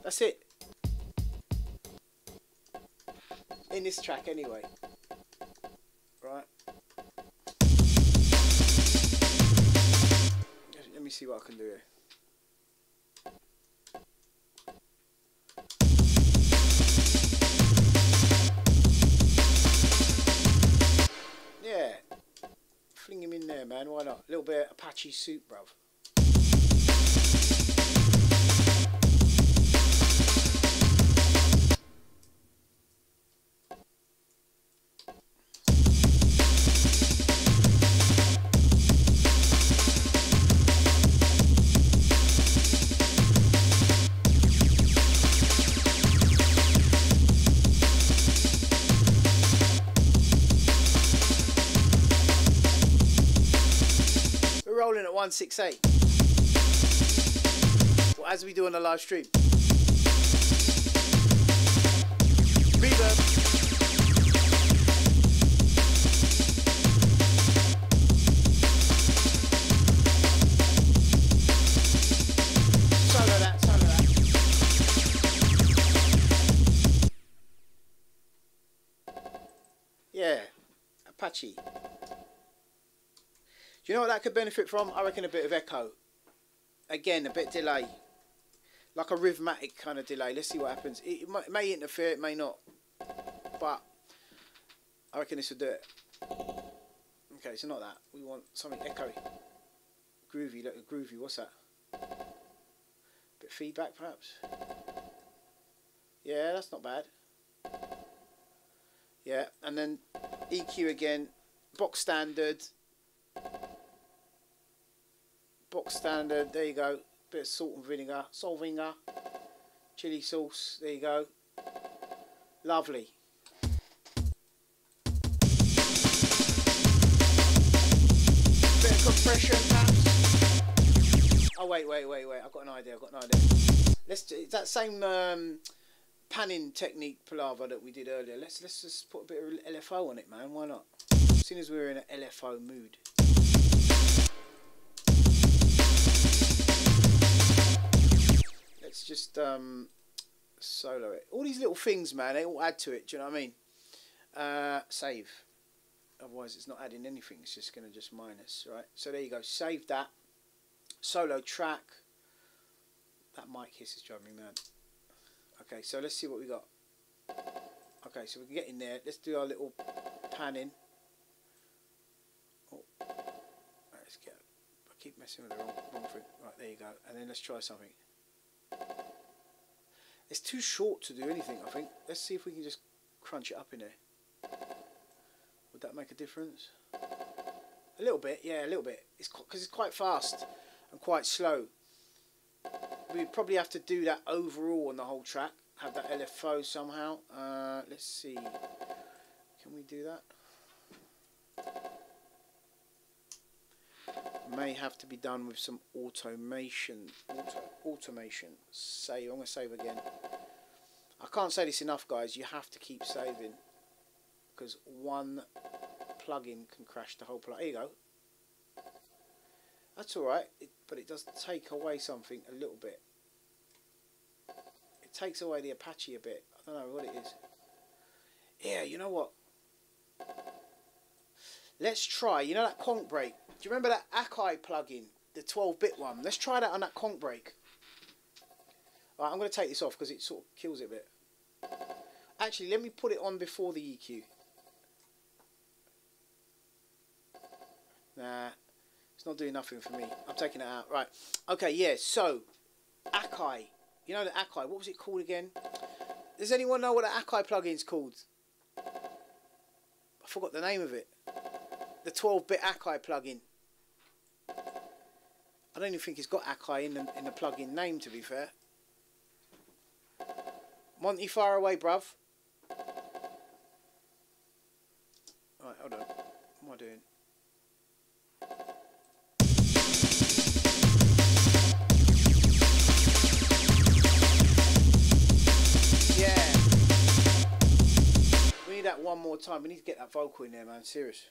S1: That's it. In this track, anyway. Right. Let me see what I can do here. Yeah. Fling him in there, man. Why not? A little bit of Apache soup, bruv. Rolling at 168. Well, as we do on the live stream. Reverb. Solo that, solo that. Yeah, Apache. Do you know what that could benefit from? I reckon a bit of echo. Again, a bit delay. Like a rhythmatic kind of delay. Let's see what happens. It may interfere, it may not. But I reckon this will do it. Okay, so not that. We want something echoey. Groovy, look, groovy. What's that? Bit of feedback, perhaps? Yeah, that's not bad. Yeah, and then EQ again. Box standard. Box standard, there you go. Bit of salt and vinegar, salt vinegar, chili sauce, there you go. Lovely. Bit of compression, perhaps. Oh wait, I've got an idea. Let's do that same panning technique palaver that we did earlier. Let's just put a bit of LFO on it, man. Why not? As soon as we're in an LFO mood. Let's just solo it. All these little things, man, they all add to it. Do you know what I mean? Save. Otherwise, it's not adding anything. It's just going to just minus, right? So there you go. Save that. Solo track. That mic hiss is driving me mad. Okay, so let's see what we got. Okay, so we can get in there. Let's do our little panning. Oh, let's get. I keep messing with the wrong thing. Right, there you go. And then let's try something. It's too short to do anything, I think. Let's see if we can just crunch it up in there. Would that make a difference? A little bit, yeah, a little bit. It's because it's quite fast and quite slow. We'd probably have to do that overall on the whole track. Have that LFO somehow. Let's see. Can we do that? May have to be done with some automation. Automation. Save. I'm going to save again. I can't say this enough, guys. You have to keep saving because one plugin can crash the whole plugin. There you go. That's all right, but it does take away something a little bit. It takes away the Apache a bit. I don't know what it is. Yeah, you know what? Let's try, you know that conch break? Do you remember that Akai plugin? The 12-bit one. Let's try that on that conch break. Alright, I'm going to take this off because it sort of kills it a bit. Actually, let me put it on before the EQ. Nah, it's not doing nothing for me. I'm taking it out. Right. Okay, yeah, so, Akai. You know the Akai, what was it called again? Does anyone know what the Akai plugin is called? I forgot the name of it. The 12-bit Akai plugin. I don't even think it's got Akai in the plugin name, to be fair. Monty, fire away, bruv. Alright, hold on. What am I doing? Yeah. We need that one more time. We need to get that vocal in there, man. Serious.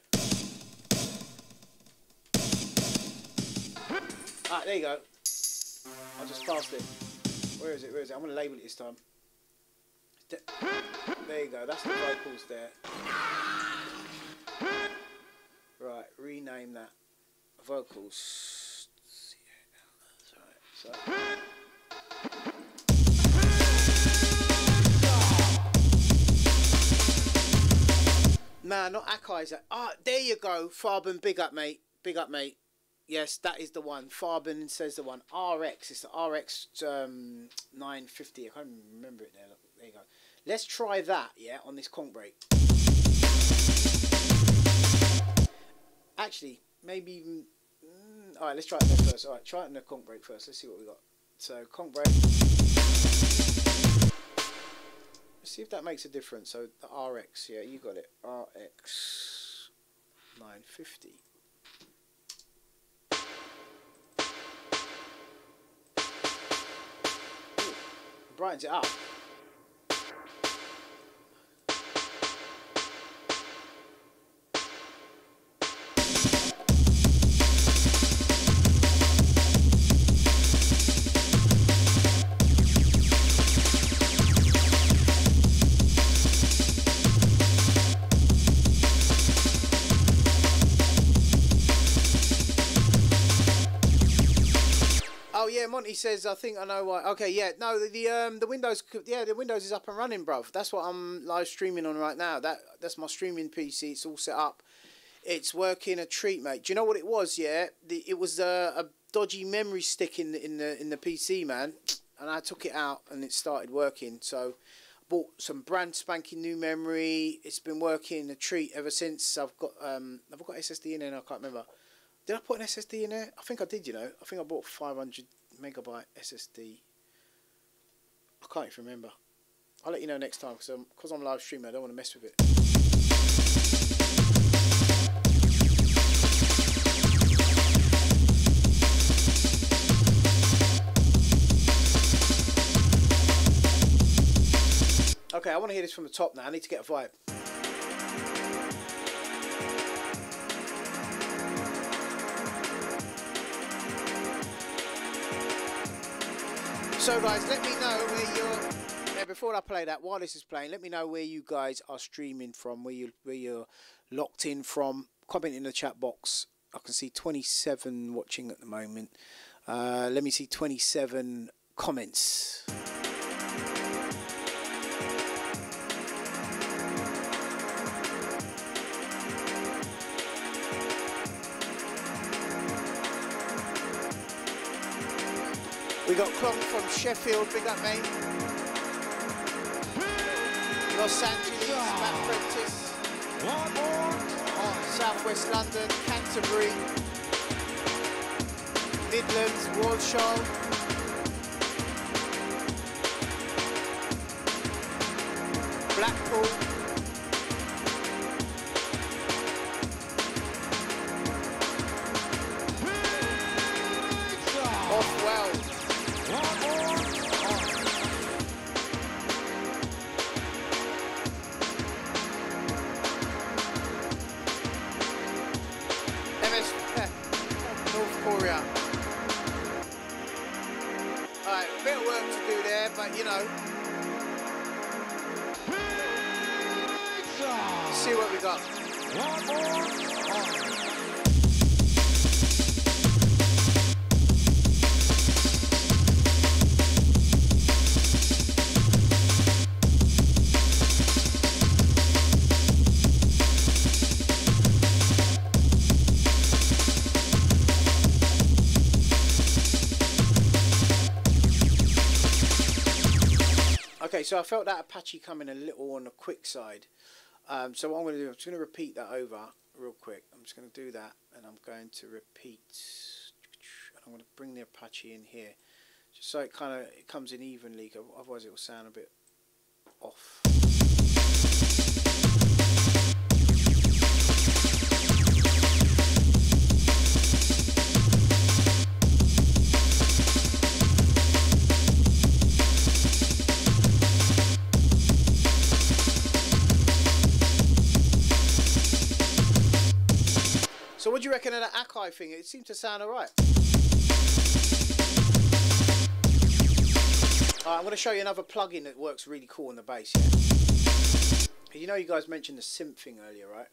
S1: Ah, there you go. I just passed it. Where is it? Where is it? I'm going to label it this time. There you go. That's the vocals there. Right. Rename that. Vocals. Right. So. Nah, not Akai. Is that? Ah, there you go. Farben, big up, mate. Big up, mate. Yes, that is the one. Farben says the one. RX. It's the RX 950. I can't remember it there. Look, there you go. Let's try that, yeah, on this conch break. Actually, maybe even... Alright, let's try it there first. Alright, try it on the conch break first. Let's see what we got. So, conch break. Let's see if that makes a difference. So, the RX, yeah, you got it. RX 950. Brightens it up. Oh yeah, Monty says I think I know why. Okay, yeah, no, the Windows, yeah, the Windows is up and running, bruv. That's what I'm live streaming on right now. That's my streaming PC. It's all set up. It's working a treat, mate. Do you know what it was? Yeah, it was a dodgy memory stick in the PC, man, and I took it out and it started working. So I bought some brand spanking new memory. It's been working a treat ever since. I've got SSD in there. I can't remember. Did I put an SSD in there? I think I did, you know. I think I bought 500 megabyte SSD. I can't even remember. I'll let you know next time because I'm live streaming. I don't want to mess with it. Okay, I want to hear this from the top now. I need to get a vibe. So guys, let me know where you're. Yeah, before I play that, while this is playing, let me know where you guys are streaming from, where you're locked in from. Comment in the chat box. I can see 27 watching at the moment. Let me see 27 comments. We got Clonk from Sheffield, big up, mate. Los Angeles, Matt Prentice. Southwest London, Canterbury. Midlands, Walsall. Blackpool. Off North Korea. Alright, a bit of work to do there, but you know. See what we got. Okay, so I felt that Apache coming a little on the quick side. So what I'm going to do, I'm just going to repeat that over real quick. I'm just going to do that, and I'm going to repeat. And I'm going to bring the Apache in here, just so it comes in evenly. Otherwise, it will sound a bit off. So what do you reckon of that Akai thing? It seemed to sound alright. I'm going to show you another plugin that works really cool on the bass. Yeah? You know, you guys mentioned the synth thing earlier, right?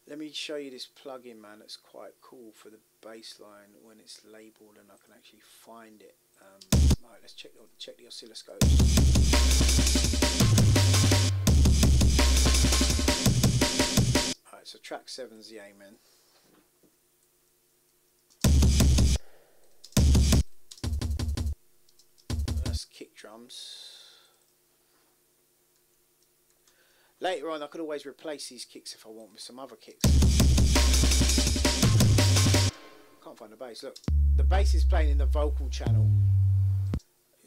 S1: Let me show you this plugin, man. That's quite cool for the bass line when it's labelled and I can actually find it. Alright, let's check the oscilloscopes. Alright, so track 7's the Amen. Kick drums. Later on I could always replace these kicks if I want with some other kicks. Can't find the bass. Look, the bass is playing in the vocal channel.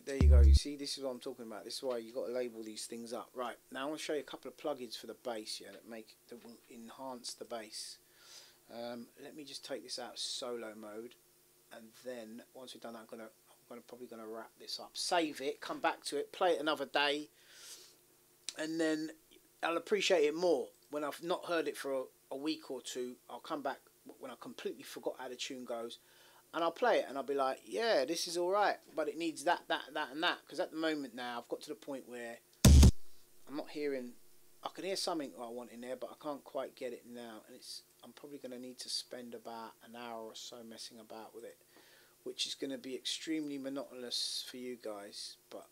S1: There you go. You see, this is what I'm talking about. This is why you got to label these things up. Right, now I want to show you a couple of plugins for the bass, yeah, that will enhance the bass. Let me just take this out of solo mode, and then once we've done that, I'm probably going to wrap this up, save it, come back to it, play it another day, and then I'll appreciate it more. When I've not heard it for a week or two, I'll come back when I completely forgot how the tune goes, and I'll play it and I'll be like, yeah, this is alright, but it needs that and that, because at the moment now I've got to the point where I'm not hearing, I can hear something I want in there, but I can't quite get it now, and I'm probably going to need to spend about an hour or so messing about with it, which is going to be extremely monotonous for you guys, but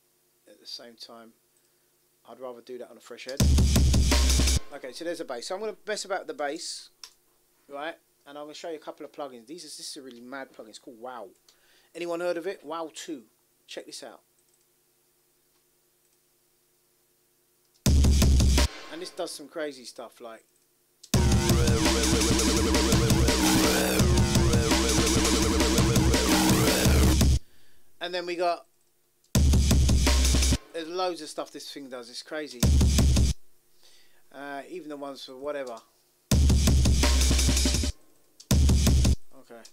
S1: at the same time I'd rather do that on a fresh head. Okay, so there's a bass. So I'm going to mess about with the bass, right, and I'm going to show you a couple of plugins. This is a really mad plugin. It's called Wow. Anyone heard of it? Wow 2. Check this out. And this does some crazy stuff like, and then we got, there's loads of stuff this thing does. It's crazy. Even the ones for whatever. Okay,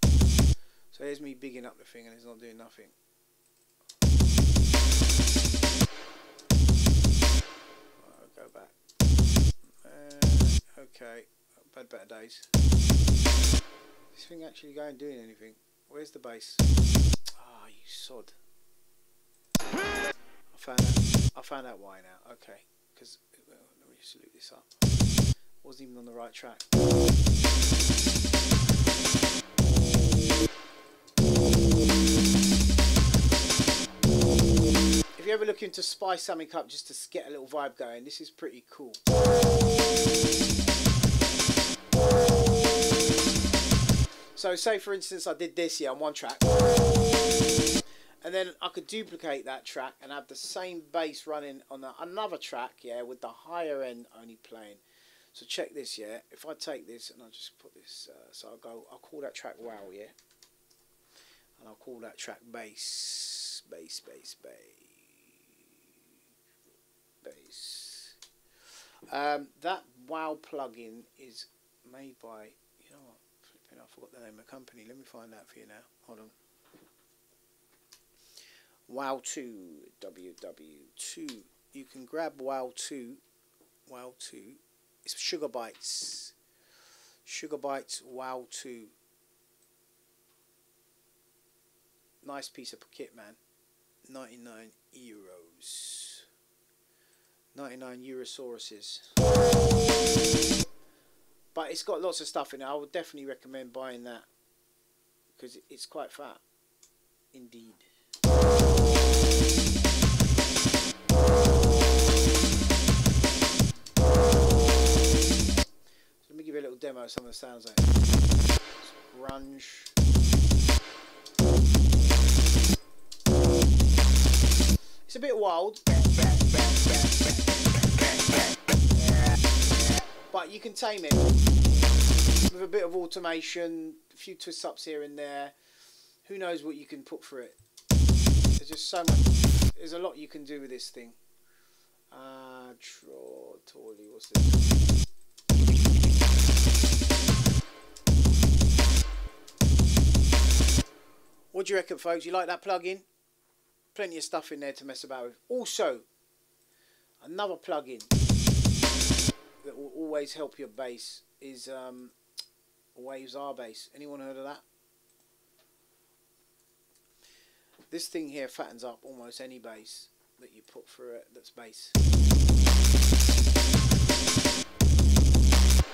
S1: so here's me bigging up the thing and it's not doing nothing. I'll go back. Okay, I've had better days. This thing actually going doing anything? Where's the bass? Ah, you sod. I found out why now. Okay, because let me just loop this up. Wasn't even on the right track. If you ever look into spice something up just to get a little vibe going, this is pretty cool. So say for instance I did this here on one track, and then I could duplicate that track and have the same bass running on another track, yeah, with the higher end only playing. So check this, yeah. If I take this and I'll just put this, so I'll call that track Wow, yeah, and I'll call that track bass. That Wow plugin is made by, you know what, flipping, I forgot the name of the company. Let me find out for you now. Hold on. Wow 2, WW2. You can grab Wow 2. It's Sugar Bytes. Wow 2. Nice piece of kit, man. 99 euros. 99 Eurosauruses. But it's got lots of stuff in it. I would definitely recommend buying that because it's quite fat indeed. So let me give you a little demo of some of the sounds like it's grunge. It's a bit wild. But you can tame it with a bit of automation, a few twist ups here and there. Who knows what you can put for it. There's just so much. There's a lot you can do with this thing. Tawley, what's this? What do you reckon, folks? You like that plugin? Plenty of stuff in there to mess about with. Also, another plugin that will always help your bass is Waves R Bass. Anyone heard of that? This thing here fattens up almost any bass that you put through it that's bass.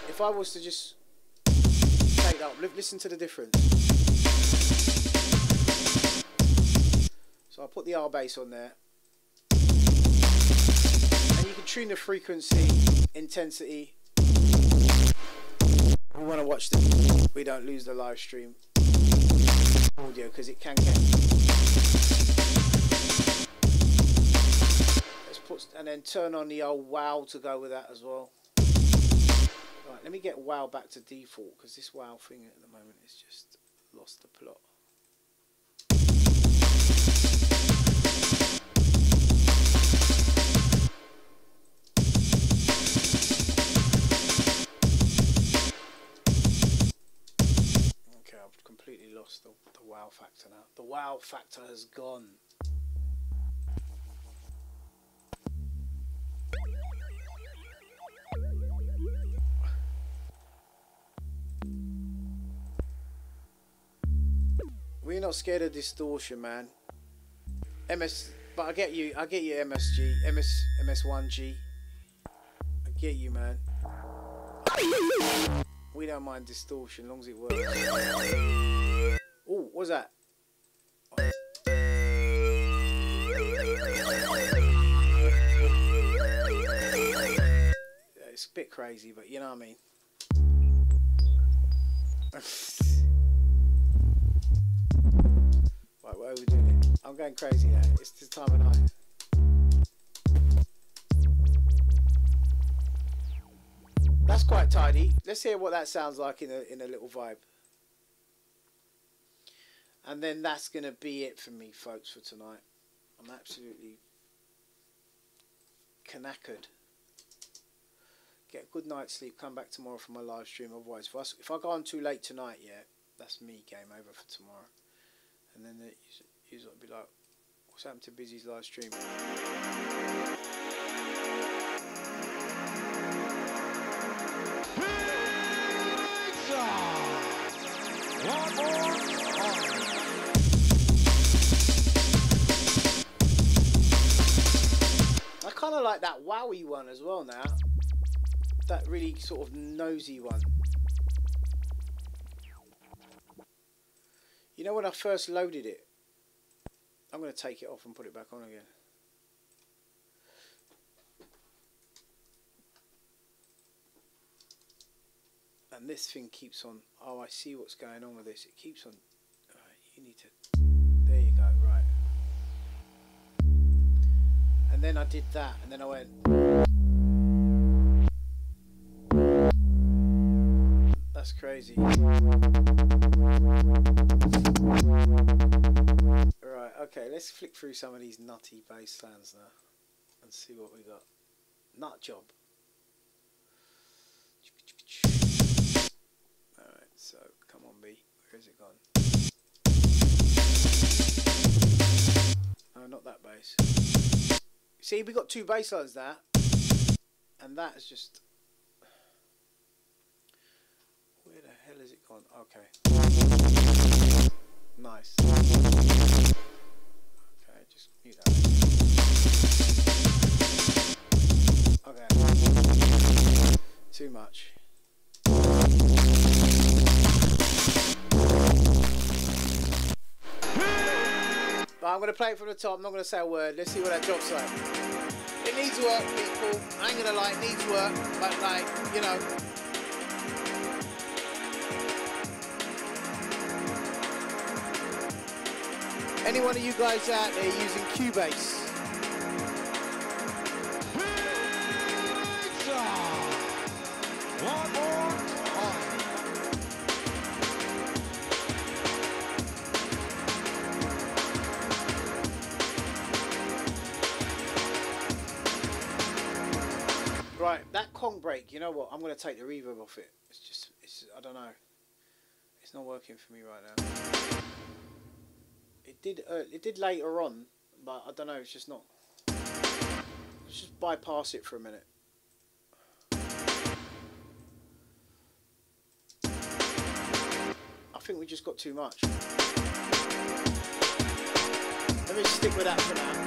S1: If I was to just take that up, listen to the difference. So I put the R bass on there, and you can tune the frequency, intensity. We want to watch this. We don't lose the live stream audio because it can get. Let's put and then turn on the old wow to go with that as well. Right, let me get wow back to default because this wow thing at the moment is just lost the plot. I've completely lost the wow factor now. The wow factor has gone. We're not scared of distortion, man. But I get you MSG, MS1G. I get you, man. We don't mind distortion as long as it works. Oh, what's that? Yeah, it's a bit crazy, but you know what I mean. Right, where are we doing it? I'm going crazy now. It's this time of night. That's quite tidy. Let's hear what that sounds like in a little vibe. And then that's going to be it for me, folks, for tonight. I'm absolutely knackered. Get a good night's sleep. Come back tomorrow for my live stream. Otherwise, if I go on too late tonight, yeah, that's me. Game over for tomorrow. And then you will be like, what's happened to Bizzy's live stream? I kind of like that wowie one as well now. That really sort of nosy one. You know when I first loaded it, I'm going to take it off and put it back on again. And this thing keeps on. Oh, I see what's going on with this. It keeps on. You need to. There you go. Right. And then I did that, and then I went. That's crazy. Right. Okay. Let's flick through some of these nutty bass sounds now, and see what we got. Nut job. Alright, so come on, B. Where has it gone? No, not that bass. See, we got two bass lines there, and that is just. Where the hell has it gone? Okay. Nice. Okay, just mute that. Okay. Too much. But I'm going to play it from the top. I'm not going to say a word. Let's see what that drops like. It needs work, people. I ain't going to lie, it needs work. But, like, you know. Any one of you guys out there using Cubase? Right, that Kong break, you know what? I'm going to take the reverb off it. I don't know. It's not working for me right now. It did later on, but I don't know, it's just not. Let's just bypass it for a minute. I think we just got too much. Let me stick with that for now.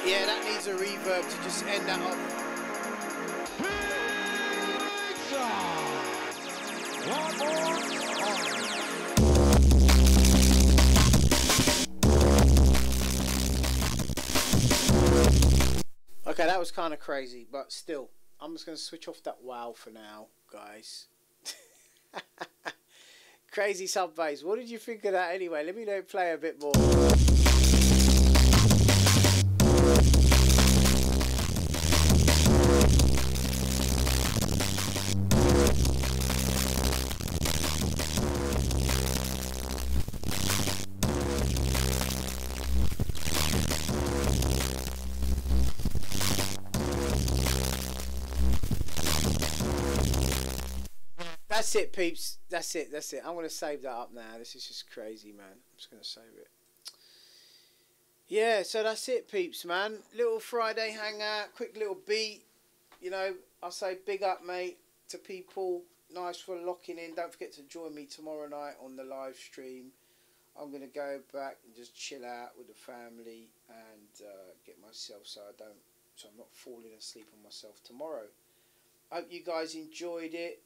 S1: Yeah, that needs a reverb to just end that off. Okay, that was kind of crazy, but still, I'm just going to switch off that wow for now, guys. Crazy sub bass. What did you think of that anyway? Let me know it play a bit more. That's it, peeps. That's it. That's it. I'm going to save that up now. This is just crazy, man. I'm just going to save it. Yeah, so that's it, peeps, man. Little Friday hangout. Quick little beat. You know, I say big up, mate, to people. Nice for locking in. Don't forget to join me tomorrow night on the live stream. I'm going to go back and just chill out with the family and get myself so I'm not falling asleep on myself tomorrow. Hope you guys enjoyed it.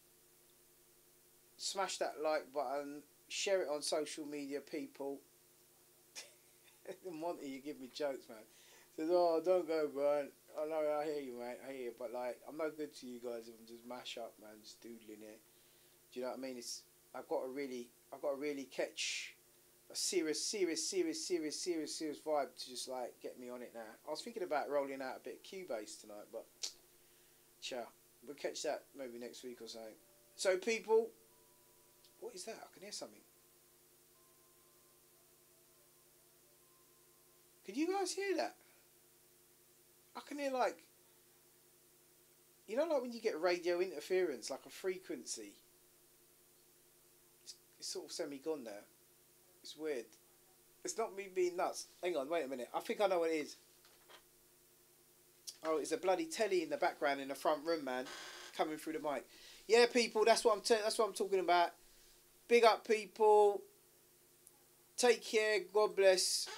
S1: Smash that like button, share it on social media, people. Monty, you give me jokes, man. Says, oh, don't go, Brian. I know, I hear you, mate. I hear you, but like, I'm no good to you guys if I'm just mash up, man, just doodling here. Do you know what I mean? I've got to really catch a serious vibe to just like get me on it now. I was thinking about rolling out a bit of Cubase tonight, but ciao. We'll catch that maybe next week or something. So, people. What is that? I can hear something. Can you guys hear that? I can hear like, you know, like when you get radio interference, like a frequency. It's sort of semi-gone now. It's weird. It's not me being nuts. Hang on, wait a minute. I think I know what it is. Oh, it's a bloody telly in the background in the front room, man, coming through the mic. Yeah, people, that's what I'm talking about. Big up, people. Take care. God bless.